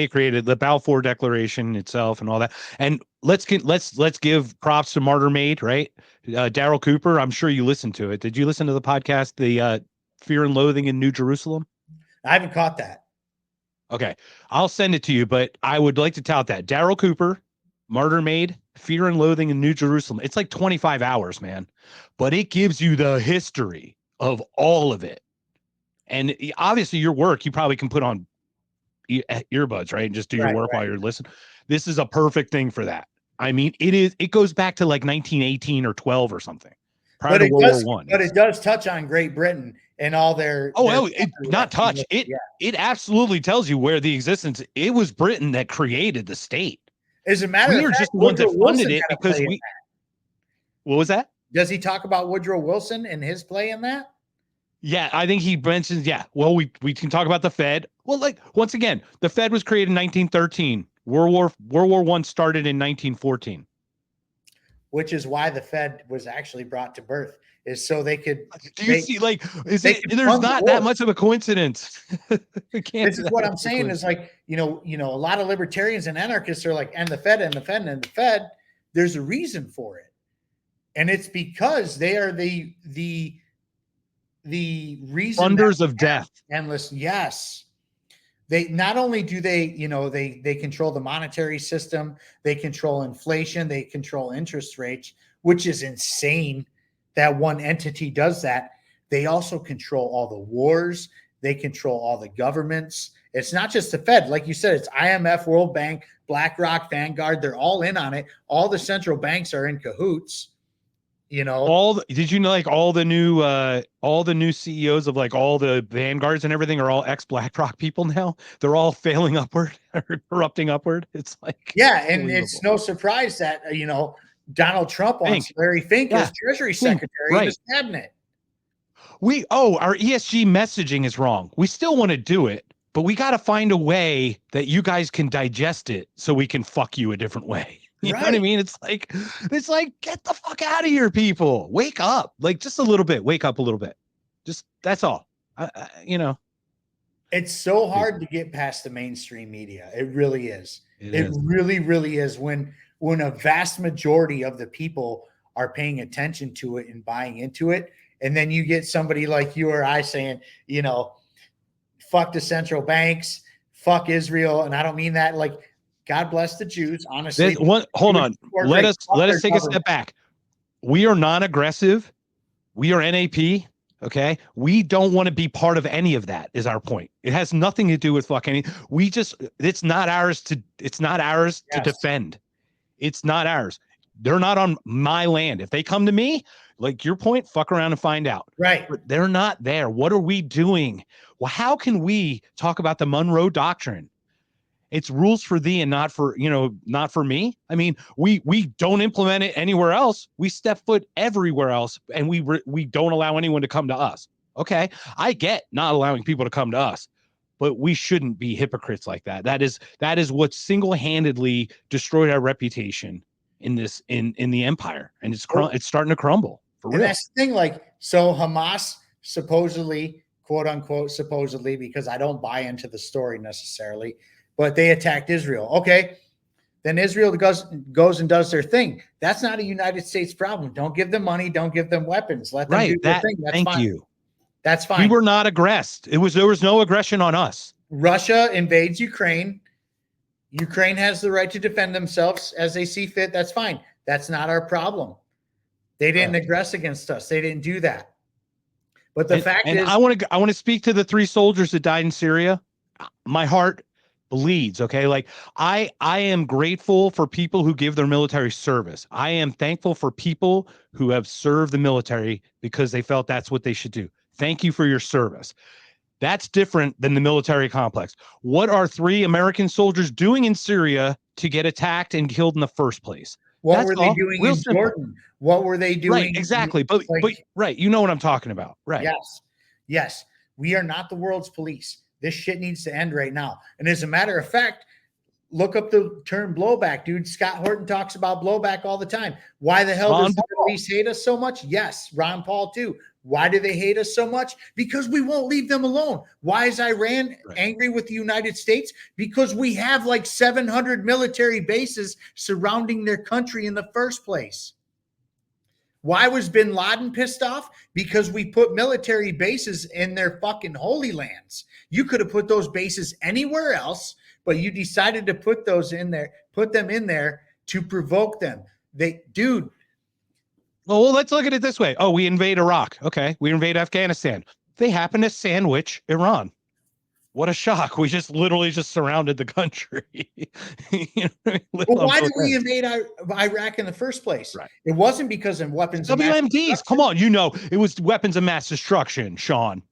created the Balfour Declaration itself and all that. And let's give props to Martyr Made, right? Daryl Cooper. I'm sure you listened to it. Did you listen to the podcast, the Fear and Loathing in New Jerusalem? I haven't caught that. Okay, I'll send it to you, but I would like to tout that. Daryl Cooper, Martyr Made, Fear and Loathing in New Jerusalem. It's like 25 hours, man, but it gives you the history of all of it. And obviously your work, you probably can put on earbuds, right? And just do your work while you're listening. This is a perfect thing for that. I mean, it goes back to like 1918 or 12 or something. Prior to World War I. But it does touch on Great Britain and all their it absolutely tells you where the existence. It was Britain that created the state. As a matter of fact, just the ones that funded it because what was that? Does he talk about Woodrow Wilson and his play in that? Yeah, I think he mentions, well, we can talk about the Fed. Well, like, once again, the Fed was created in 1913. World War I started in 1914. Which is why the Fed was actually brought to birth, is so they could. Do you see, like, there's not that much of a coincidence. This is what I'm saying is like, a lot of libertarians and anarchists are like, and the Fed and the Fed and the Fed, there's a reason for it. And it's because they are the reason funders of death. Endless. Yes. They not only do they control the monetary system, they control inflation, they control interest rates, which is insane that one entity does that. They also control all the wars. They control all the governments. It's not just the Fed. Like you said, it's IMF, World Bank, BlackRock, Vanguard. They're all in on it. All the central banks are in cahoots. you know. Did you know like all the new CEOs of like all the vanguards and everything are all ex BlackRock people now? They're all failing upward or erupting upward. It's like Yeah, and it's unbelievable. no surprise that Donald Trump wants Fink. Larry Fink Yeah. as Treasury Fink. Secretary in Right. his cabinet. Our ESG messaging is wrong. We still want to do it, but we got to find a way that you guys can digest it so we can fuck you a different way. You know what I Right. mean? It's like, get the fuck out of here, people. Wake up. Like just a little bit. Wake up a little bit. Just that's all. It's so hard Crazy. to get past the mainstream media. It really is. It It is. really, really is when a vast majority of the people are paying attention to it and buying into it. And then you get somebody like you or I saying, fuck the central banks, fuck Israel. And I don't mean that like God bless the Jews, honestly. Hold on. Let us take a step back. We are non-aggressive. We are NAP. Okay. We don't want to be part of any of that, is our point. It has nothing to do with fucking. It's not ours to Yes. defend. It's not ours. They're not on my land. If they come to me, like your point, fuck around and find out. Right. But they're not there. What are we doing? Well, how can we talk about the Monroe Doctrine? It's rules for thee and not for me. I mean, we don't implement it anywhere else. We step foot everywhere else, and we don't allow anyone to come to us. Okay, I get not allowing people to come to us, but we shouldn't be hypocrites like that. That is what single-handedly destroyed our reputation in the empire, and it's starting to crumble for real. And that's the thing, like, so Hamas supposedly, quote unquote, supposedly, because I don't buy into the story necessarily, but they attacked Israel. Okay. Then Israel goes and does their thing. That's not a United States problem. Don't give them money. Don't give them weapons. Let them do their thing. That's thank fine. you. That's fine. We were not aggressed. There was no aggression on us. Russia invades Ukraine. Ukraine has the right to defend themselves as they see fit. That's fine. That's not our problem. They didn't aggress against us. They didn't do that. But the fact is, I want to speak to the 3 soldiers that died in Syria. My heart bleeds. Okay. Like I am grateful for people who give their military service. I am thankful for people who have served the military because they felt that's what they should do. Thank you for your service. That's different than the military complex. What are 3 American soldiers doing in Syria to get attacked and killed in the first place? What were they doing in Jordan? What were they doing? Right, exactly. But right, you know what I'm talking about. Right. Yes. We are not the world's police. This shit needs to end right now. And as a matter of fact, look up the term blowback, dude. Scott Horton talks about blowback all the time. Why the hell does the police hate us so much? Yes, Ron Paul too. Why do they hate us so much? Because we won't leave them alone. Why is Iran angry with the United States? Because we have like 700 military bases surrounding their country in the first place. Why was bin Laden pissed off? Because we put military bases in their fucking holy lands. You could have put those bases anywhere else, but you decided to put them in there to provoke them. Well, let's look at it this way. Oh, we invade Iraq. Okay. We invade Afghanistan. They happen to sandwich Iran. What a shock. We just literally surrounded the country. Well, why did we invade Iraq in the first place? Right. It wasn't because of weapons WMDs. Come on. It was weapons of mass destruction, Shaun.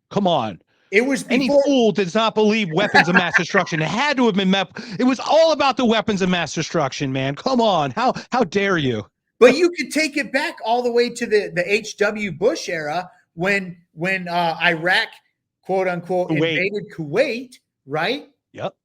Come on. It was any fool does not believe weapons of mass destruction. It had to have been it was all about the weapons of mass destruction, man. Come on. How dare you? But you could take it back all the way to the H.W. Bush era when Iraq, quote unquote, invaded Kuwait, right? Yep.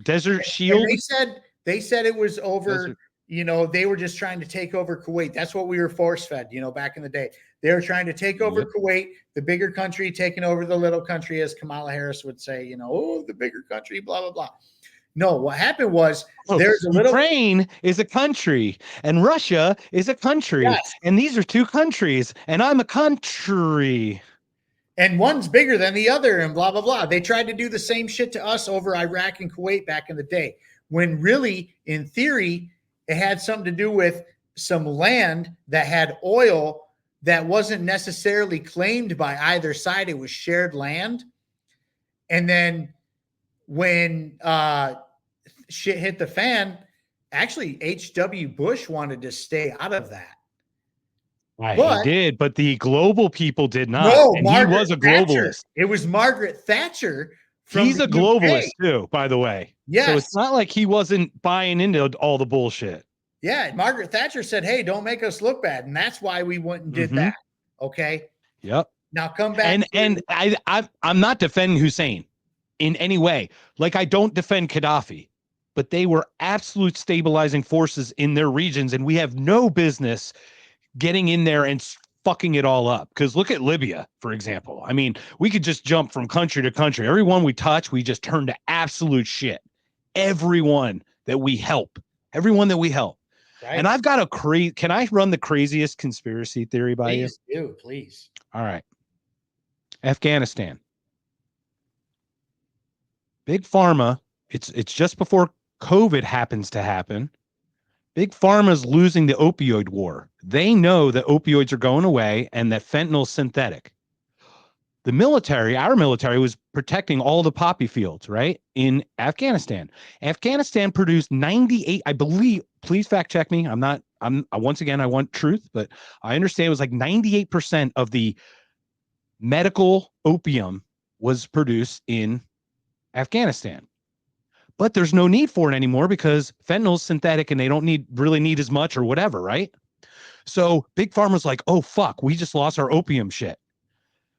Desert Shield. And they said it was over. They were just trying to take over Kuwait. That's what we were force fed, back in the day. They were trying to take over Kuwait, the bigger country taking over the little country, as Kamala Harris would say, the bigger country, blah, blah, blah. No, what happened was Ukraine is a country and Russia is a country. Yes. And these are 2 countries and I'm a country. And one's bigger than the other and blah, blah, blah. They tried to do the same shit to us over Iraq and Kuwait back in the day, when really, in theory, it had something to do with some land that had oil that wasn't necessarily claimed by either side. It was shared land. And then when shit hit the fan, actually H.W. Bush wanted to stay out of that. He But did, but the global people did not. no, And he Margaret was a Thatcher. globalist. It was Margaret Thatcher from He's the a UK. globalist too, by the way. So it's Yes. not like he wasn't buying into all the bullshit. Yeah. Margaret Thatcher said, hey, don't make us look bad. And that's why we went and did that. Okay. Yep. Now come back And I'm not defending Hussein in any way. Like, I don't defend Gaddafi, but they were absolute stabilizing forces in their regions, and we have no business getting in there and fucking it all up. Because look at Libya, for example. I mean, we could just jump from country to country. Everyone we touch, we just turn to absolute shit. Everyone that we help, everyone that we help. Right. And I've got a crazy. Can I run the craziest conspiracy theory by you? Please do, please. All right. Afghanistan. Big Pharma. It's just before COVID happens to happen. Big Pharma's losing the opioid war. They know that opioids are going away and that fentanyl's synthetic. The military, our military, was protecting all the poppy fields, right? In Afghanistan. Afghanistan produced 98, I believe, please fact check me. Once again, I want truth, but I understand it was like 98% of the medical opium was produced in Afghanistan. But there's no need for it anymore because fentanyl's synthetic and they don't really need as much or whatever, right? So Big Pharma's like, oh, fuck, we just lost our opium shit.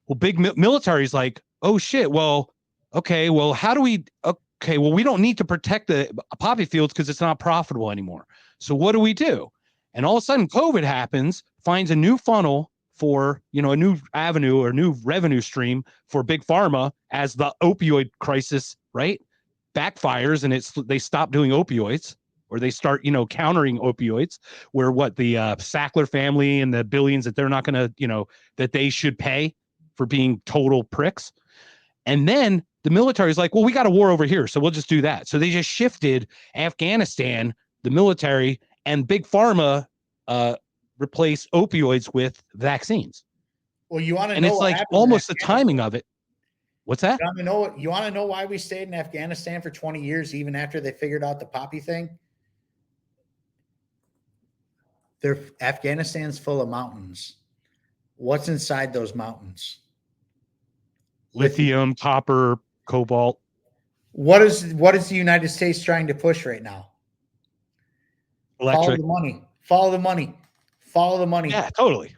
Well, big military's like, oh, shit, well, okay, well, how do we, okay, well, we don't need to protect the poppy fields because it's not profitable anymore. So what do we do? And all of a sudden, COVID happens, finds a new funnel for, a new avenue or new revenue stream for Big Pharma as the opioid crisis, right, backfires and they stop doing opioids, or they start, countering opioids, where the Sackler family and the billions that they're not going to, that they should pay for being total pricks. And then the military is like, well, we got a war over here, so we'll just do that. So they just shifted Afghanistan, the military, and Big Pharma replaced opioids with vaccines. Well, you want to and know, it's like almost the timing of it. What's that? You want to know why we stayed in Afghanistan for 20 years, even after they figured out the poppy thing? Afghanistan's full of mountains. What's inside those mountains? Lithium, copper, cobalt. What is the United States trying to push right now? Electric. Follow the money. Follow the money. Follow the money. Yeah, totally.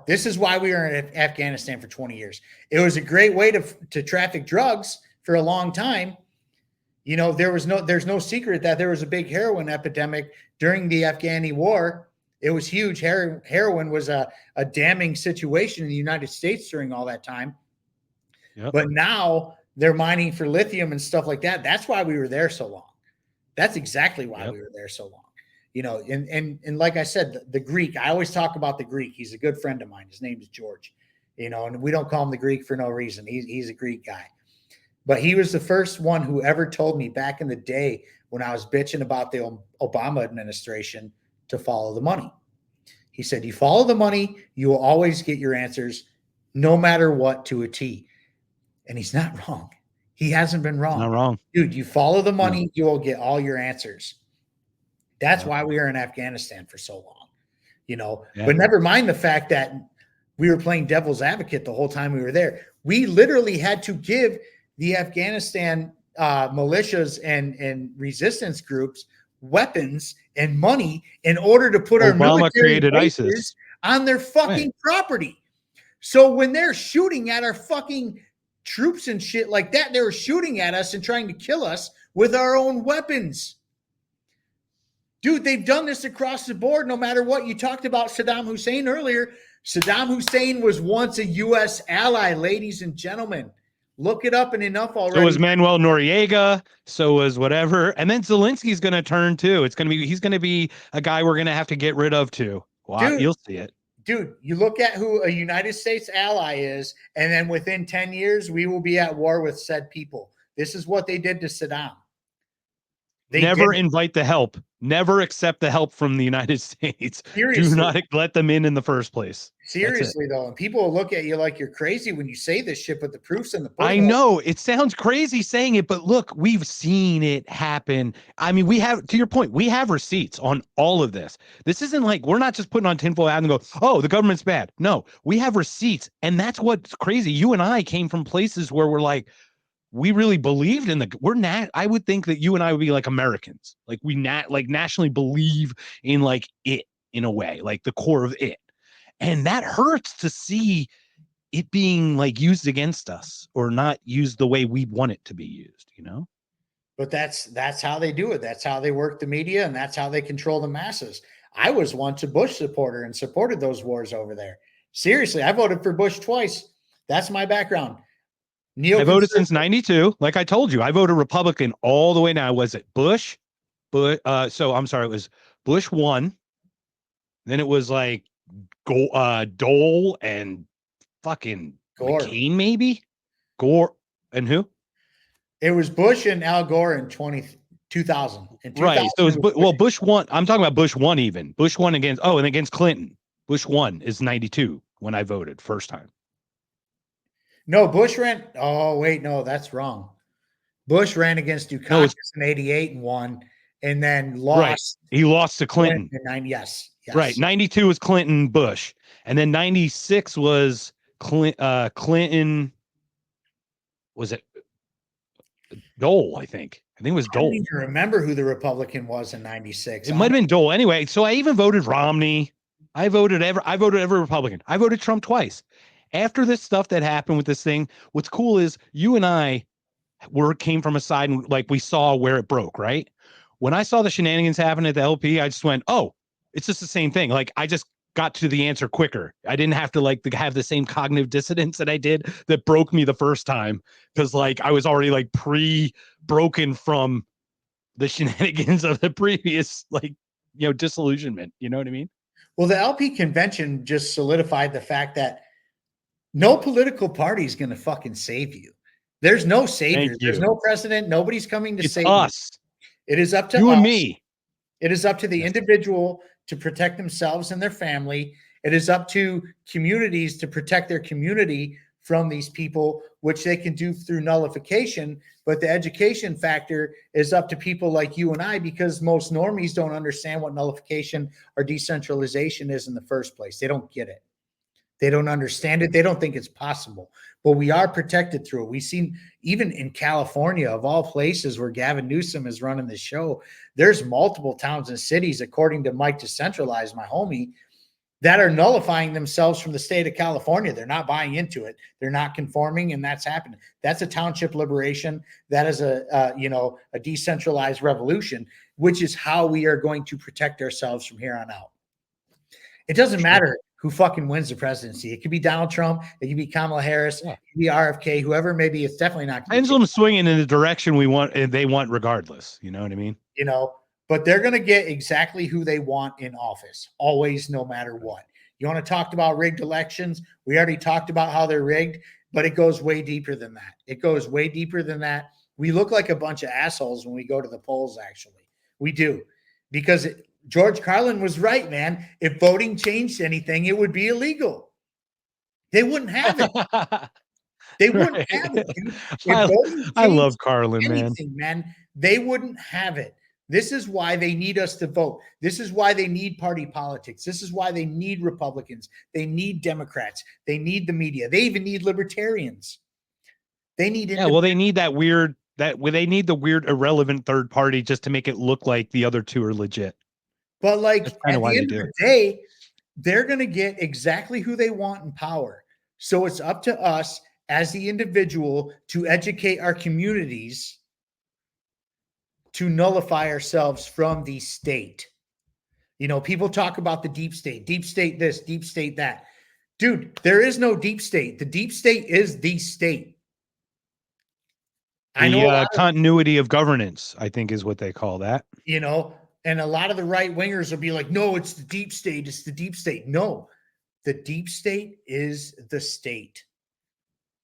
This is why we were in Afghanistan for 20 years. It was a great way to traffic drugs for a long time. There's no secret that there was a big heroin epidemic during the Afghani war. It was huge. Heroin was a damning situation in the United States during all that time. Yep. But now they're mining for lithium and stuff like that. That's why we were there so long. That's exactly why we were there so long. And like I said, the Greek, I always talk about the Greek. He's a good friend of mine. His name is George, and we don't call him the Greek for no reason. He's a Greek guy. But he was the first one who ever told me back in the day when I was bitching about the Obama administration to follow the money. He said, you follow the money, you will always get your answers no matter what, to a T. And he's not wrong. He hasn't been wrong. Not wrong. Dude, you follow the money, you will get all your answers. That's why we were in Afghanistan for so long, But never mind the fact that we were playing devil's advocate the whole time we were there. We literally had to give the Afghanistan militias and resistance groups weapons and money in order to put our military bases on their fucking property. So when they're shooting at our fucking troops and shit like that, they were shooting at us and trying to kill us with our own weapons. Dude, they've done this across the board, no matter what. You talked about Saddam Hussein earlier. Saddam Hussein was once a U.S. ally, ladies and gentlemen. Look it up and enough already. So was Manuel Noriega. So was whatever. And then Zelensky's going to turn too. He's going to be a guy we're going to have to get rid of too. Well, you'll see it. Dude, you look at who a United States ally is, and then within 10 years, we will be at war with said people. This is what they did to Saddam. They did. Never invite the help. Never accept the help from the United States. Do Seriously. not let them in the first place. Seriously, though, and people will look at you like you're crazy when you say this shit, but the proof's in the pudding. I know it sounds crazy saying it, but look, we've seen it happen. I mean, we have, to your point, we have receipts on all of this. This isn't like we're not just putting on tinfoil hat and go, oh, the government's bad. No, we have receipts. And that's what's crazy. You and I came from places where we're like, we really believed in I would think that you and I would be like Americans. Like like nationally believe in like it in a way, like the core of it. And that hurts to see it being like used against us or not used the way we want it to be used, you know? But that's how they do it. That's how they work the media, and that's how they control the masses. I was once a Bush supporter and supported those wars over there. Seriously, I voted for Bush twice. That's my background. I voted since 92. Like I told you, I voted Republican all the way now. Was it Bush? So I'm sorry, it was Bush 1. Then it was like Dole and fucking Gore. McCain, maybe? Gore and who? It was Bush and Al Gore in 2000. Right. So it was Bush 1. I'm talking about Bush 1 even. Bush 1 and against Clinton. Bush 1 is 92 when I voted first time. No, Bush ran. Oh, wait, no, that's wrong. Bush ran against Dukakis in 88 and won, and then lost. Right. He lost to Clinton. Yes. Right. 92 was Clinton, Bush. And then 96 was Clinton. Was it Dole, I think. I think it was Dole. I don't even remember who the Republican was in 96. It might have been Dole. Anyway, so I even voted Romney. I voted every Republican. I voted Trump twice. After this stuff that happened with this thing, what's cool is you and I came from a side and like we saw where it broke, right? When I saw the shenanigans happen at the LP, I just went, oh, it's just the same thing. Like I just got to the answer quicker. I didn't have to like have the same cognitive dissonance that I did that broke me the first time because like I was already like broken from the shenanigans of the previous like disillusionment. You know what I mean? Well, the LP convention just solidified the fact that no political party is going to fucking save you. There's no savior. There's no precedent. Nobody's coming to save us. You. It is up to you us. And me. It is up to the individual to protect themselves and their family. It is up to communities to protect their community from these people, which they can do through nullification. But the education factor is up to people like you and I, because most normies don't understand what nullification or decentralization is in the first place. They don't get it. They don't understand it. They don't think it's possible. But we are protected through it. We've seen even in California, of all places where Gavin Newsom is running the show, there's multiple towns and cities, according to Mike Decentralized, my homie, that are nullifying themselves from the state of California. They're not buying into it. They're not conforming, and that's happening. That's a township liberation. That is a decentralized revolution, which is how we are going to protect ourselves from here on out. It doesn't matter who fucking wins the presidency. It could be Donald Trump. It could be Kamala Harris. It could be RFK, whoever maybe. It's definitely not. Pendulum swinging in the direction we want, and they want regardless. You know what I mean? But they're going to get exactly who they want in office, always, no matter what. You want to talk about rigged elections? We already talked about how they're rigged, but it goes way deeper than that. It goes way deeper than that. We look like a bunch of assholes when we go to the polls, actually. We do. Because George Carlin was right, man. If voting changed anything, it would be illegal. They wouldn't have it. They wouldn't have it, dude. I love Carlin, man. They wouldn't have it. This is why they need us to vote. This is why they need party politics. This is why they need Republicans. They need Democrats. They need the media. They even need libertarians. They need they need they need the weird irrelevant third party just to make it look like the other two are legit. But like at the end of the day, they're going to get exactly who they want in power. So it's up to us as the individual to educate our communities to nullify ourselves from the state. People talk about the deep state this, deep state that. Dude, there is no deep state. The deep state is the state. The continuity of governance, I think, is what they call that. And a lot of the right wingers will be like, no, it's the deep state. It's the deep state. No, the deep state is the state.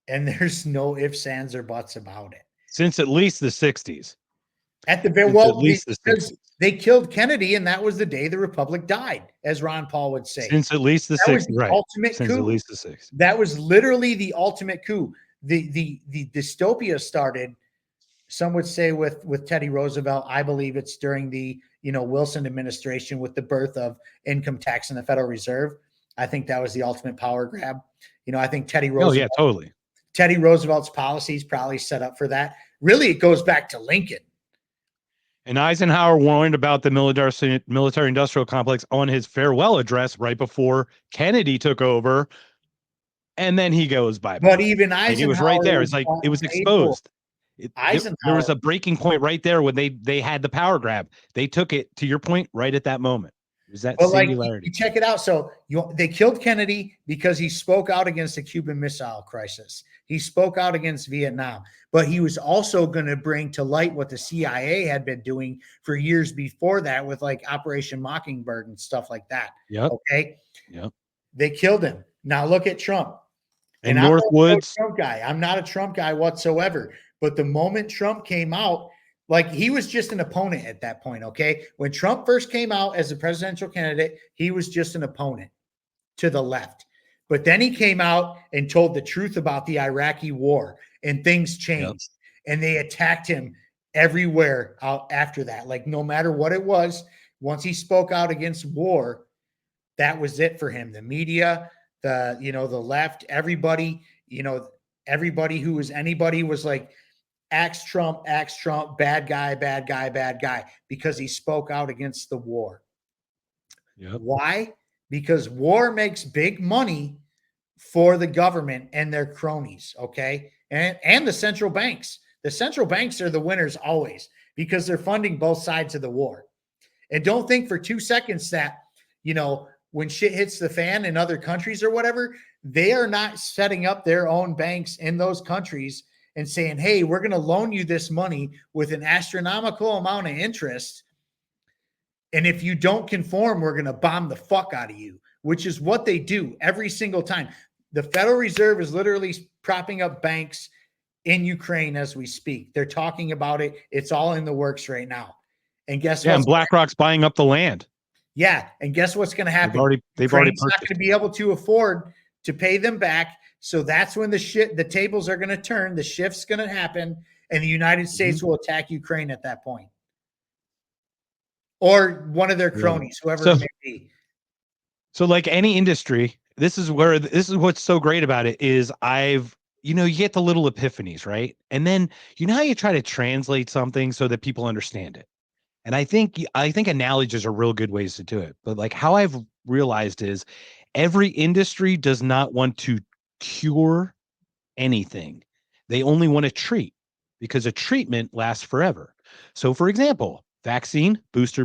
And there's no ifs, ands, or buts about it. Since at least the 60s. At the very Since at well, least the because 60s. they killed Kennedy, and that was the day the republic died, as Ron Paul would say. Since at least the That was 60s, the right. ultimate Since at coup. least the 60s. That was literally the ultimate coup. The dystopia started, some would say, with Teddy Roosevelt. I believe it's during the Wilson administration with the birth of income tax and the Federal Reserve. I think that was the ultimate power grab. I think Oh, yeah, totally. Teddy Roosevelt's policies probably set up for that. Really, it goes back to Lincoln. And Eisenhower warned about the military industrial complex on his farewell address right before Kennedy took over. And then he goes bye-bye. But even Like, it was Eisenhower right there. was It's like it was paid for. exposed. There was a breaking point right there when they had the power grab. They took it, to your point, right at that moment. It was that singularity. You check it out. So they killed Kennedy because he spoke out against the Cuban Missile Crisis. He spoke out against Vietnam, but he was also going to bring to light what the CIA had been doing for years before that, with like Operation Mockingbird and stuff like that. Yep. Okay. Yep. They killed him. Now look at Trump. And Northwoods. Trump guy. I'm not a Trump guy whatsoever. But the moment Trump came out, like, he was just an opponent at that point, okay? When Trump first came out as a presidential candidate, he was just an opponent to the left. But then he came out and told the truth about the Iraqi war, and things changed. Yep. And they attacked him everywhere out after that. Like, no matter what it was, once he spoke out against war, that was it for him. The media, the left, everybody, everybody who was anybody was like, axe Trump, bad guy, because he spoke out against the war. Yep. Why? Because war makes big money for the government and their cronies, okay? And the central banks. The central banks are the winners always, because they're funding both sides of the war. And don't think for 2 seconds that, when shit hits the fan in other countries or whatever, they are not setting up their own banks in those countries and saying, hey, we're going to loan you this money with an astronomical amount of interest. And if you don't conform, we're going to bomb the fuck out of you, which is what they do every single time. The Federal Reserve is literally propping up banks in Ukraine as we speak. They're talking about it. It's all in the works right now. And guess what? Yeah, and BlackRock's buying up the land. Yeah, and guess what's going to happen? They've already not going to be able to afford to pay them back. So that's when the tables are going to turn, the shift's going to happen, and the United States will attack Ukraine at that point. Or one of their cronies, whoever it may be. So like any industry, this is what's so great about it is you get the little epiphanies, right? And then how you try to translate something so that people understand it. And I think analogies are real good ways to do it. But like how I've realized is every industry does not want to cure anything. They only want to treat, because a treatment lasts forever. So for example, vaccine, booster,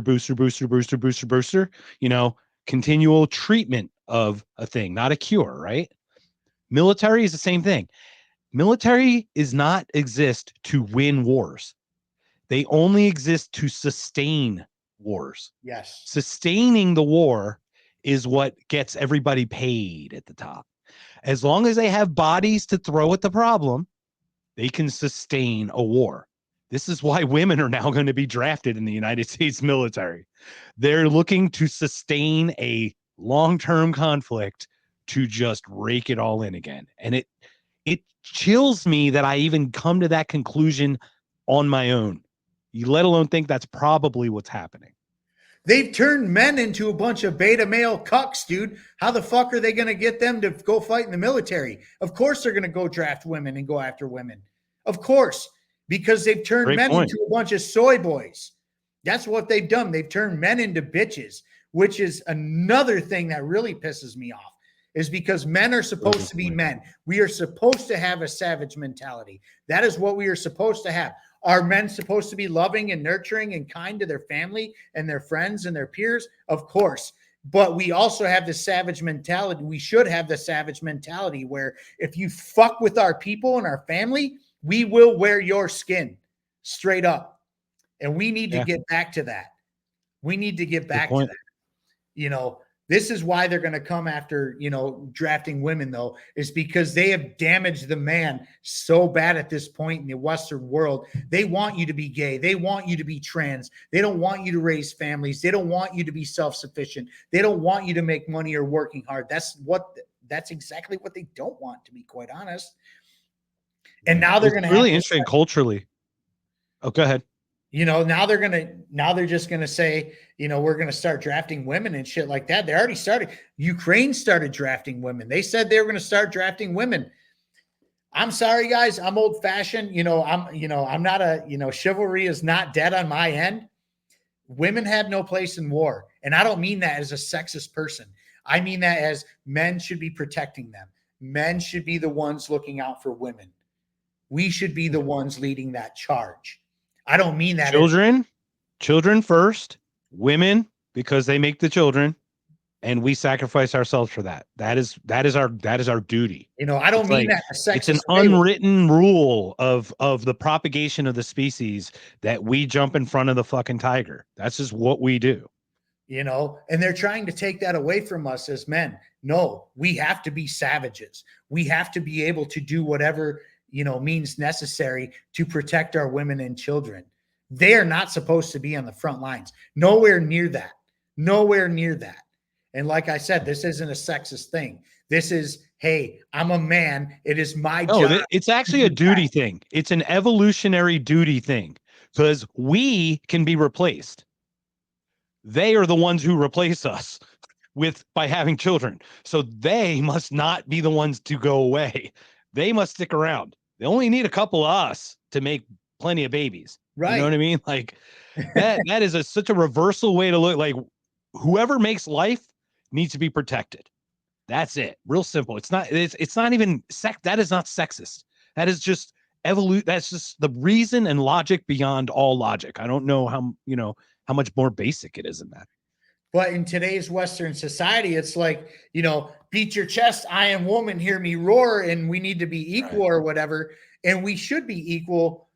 continual treatment of a thing, not a cure, right? Military is the same thing. Military is not exist to win wars. They only exist to sustain wars. Yes. Sustaining the war is what gets everybody paid at the top. As long as they have bodies to throw at the problem, they can sustain a war. This is why women are now going to be drafted in the United States military. They're looking to sustain a long-term conflict to just rake it all in again. And it chills me that I even come to that conclusion on my own, let alone think that's probably what's happening. They've turned men into a bunch of beta male cucks, dude. How the fuck are they going to get them to go fight in the military? Of course they're going to go draft women and go after women. Of course, because they've turned men into a bunch of soy boys. That's what they've done. They've turned men into bitches, which is another thing that really pisses me off, is because men are supposed to be men. We are supposed to have a savage mentality. That is what we are supposed to have. Are men supposed to be loving and nurturing and kind to their family and their friends and their peers? Of course. But we also have the savage mentality. We should have the savage mentality where if you fuck with our people and our family, we will wear your skin straight up. And we need to get back to that. We need to get back to that. This is why they're going to come after, drafting women, though, is because they have damaged the man so bad at this point in the Western world. They want you to be gay. They want you to be trans. They don't want you to raise families. They don't want you to be self-sufficient. They don't want you to make money or working hard. That's exactly what they don't want, to be quite honest. And now they're going to really interesting culturally. Oh, go ahead. Now they're just going to say, we're going to start drafting women and shit like that. They already started. Ukraine started drafting women. They said they were going to start drafting women. I'm sorry, guys. I'm old fashioned. I'm not chivalry is not dead on my end. Women have no place in war. And I don't mean that as a sexist person. I mean that as men should be protecting them. Men should be the ones looking out for women. We should be the ones leading that charge. I don't mean that. Children first, women, because they make the children, and we sacrifice ourselves for that. That is our duty. I don't mean that. It's an unwritten rule of the propagation of the species that we jump in front of the fucking tiger. That's just what we do. And they're trying to take that away from us as men. No, we have to be savages. We have to be able to do whatever means necessary to protect our women and children. They are not supposed to be on the front lines. Nowhere near that. Nowhere near that. And like I said, this isn't a sexist thing. This is, hey, I'm a man. It is my job. It's actually a duty thing. It's an evolutionary duty thing because we can be replaced. They are the ones who replace us by having children. So they must not be the ones to go away. They must stick around. They only need a couple of us to make plenty of babies. Right. You know what I mean? Like that is such a reversal way to look. Like whoever makes life needs to be protected. That's it. Real simple. It's not even that is not sexist. That is just evolute. That's just the reason and logic beyond all logic. I don't know how much more basic it is than that. But in today's Western society, it's like, beat your chest, I am woman, hear me roar, and we need to be equal or whatever. And we should be equal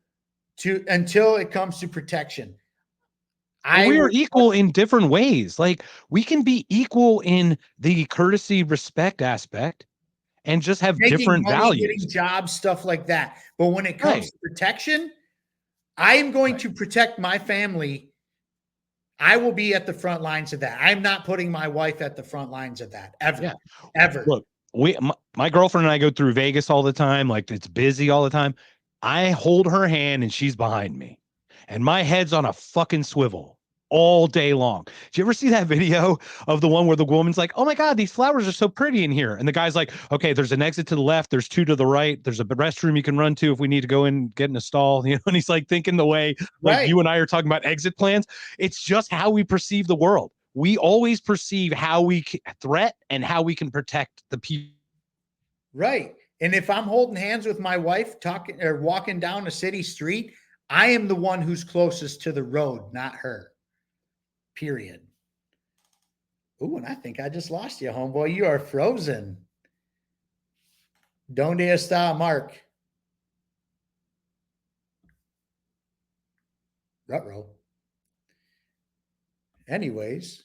until it comes to protection. We are equal in different ways. Like we can be equal in the courtesy, respect aspect and just have different values. Getting jobs, stuff like that. But when it comes to protection, I am going to protect my family. I will be at the front lines of that. I'm not putting my wife at the front lines of that ever. Look, my girlfriend and I go through Vegas all the time. Like it's busy all the time. I hold her hand and she's behind me and my head's on a fucking swivel all day long. Did you ever see that video of the one where the woman's like, oh my God, these flowers are so pretty in here. And the guy's like, okay, there's an exit to the left. There's two to the right. There's a restroom you can run to if we need to go in, get in a stall, and he's like thinking the way like you and I are talking about exit plans. It's just how we perceive the world. We always perceive how we threat and how we can protect the people. Right. And if I'm holding hands with my wife talking or walking down a city street, I am the one who's closest to the road, not her. Period. Ooh, and I think I just lost you, homeboy. You are frozen. Donde está Mark? Ruh-roh. Anyways,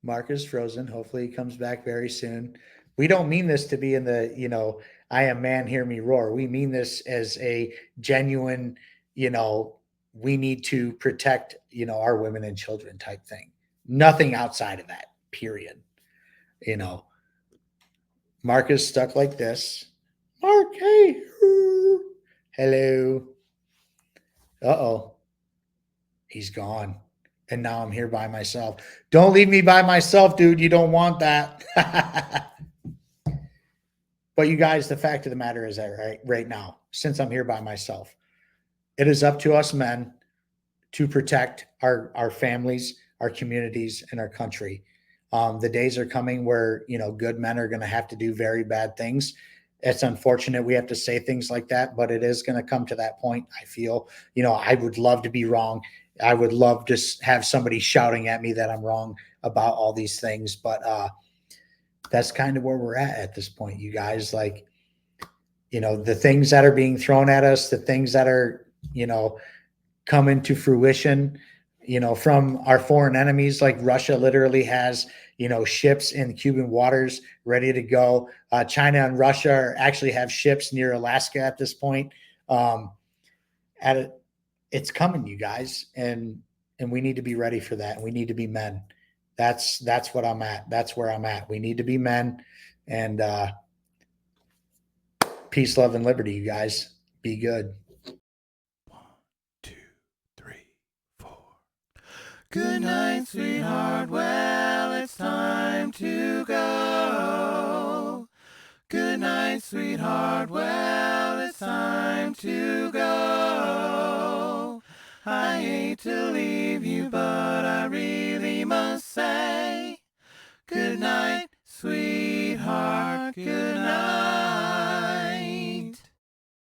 Mark is frozen. Hopefully he comes back very soon. We don't mean this to be in the, I am man, hear me roar. We mean this as a genuine, we need to protect, our women and children type thing. Nothing outside of that, period. Mark is stuck like this. Mark, hey. Hello. Uh-oh. He's gone. And now I'm here by myself. Don't leave me by myself, dude. You don't want that. But you guys, the fact of the matter is that right now, since I'm here by myself, it is up to us men to protect our families, our communities, and our country. The days are coming where, good men are going to have to do very bad things. It's unfortunate we have to say things like that, but it is going to come to that point. I feel, I would love to be wrong. I would love to have somebody shouting at me that I'm wrong about all these things. But that's kind of where we're at this point, you guys. Like, the things that are being thrown at us, the things that are, coming to fruition, from our foreign enemies, like Russia literally has, ships in Cuban waters ready to go. China and Russia actually have ships near Alaska at this point. It's coming, you guys, and we need to be ready for that. And we need to be men. That's what I'm at. That's where I'm at. We need to be men, and peace, love, and liberty, you guys. Be good. 1, 2, 3, 4. Good night, sweetheart. Well, it's time to go. Good night, sweetheart. Well, it's time to go. I hate to leave you, but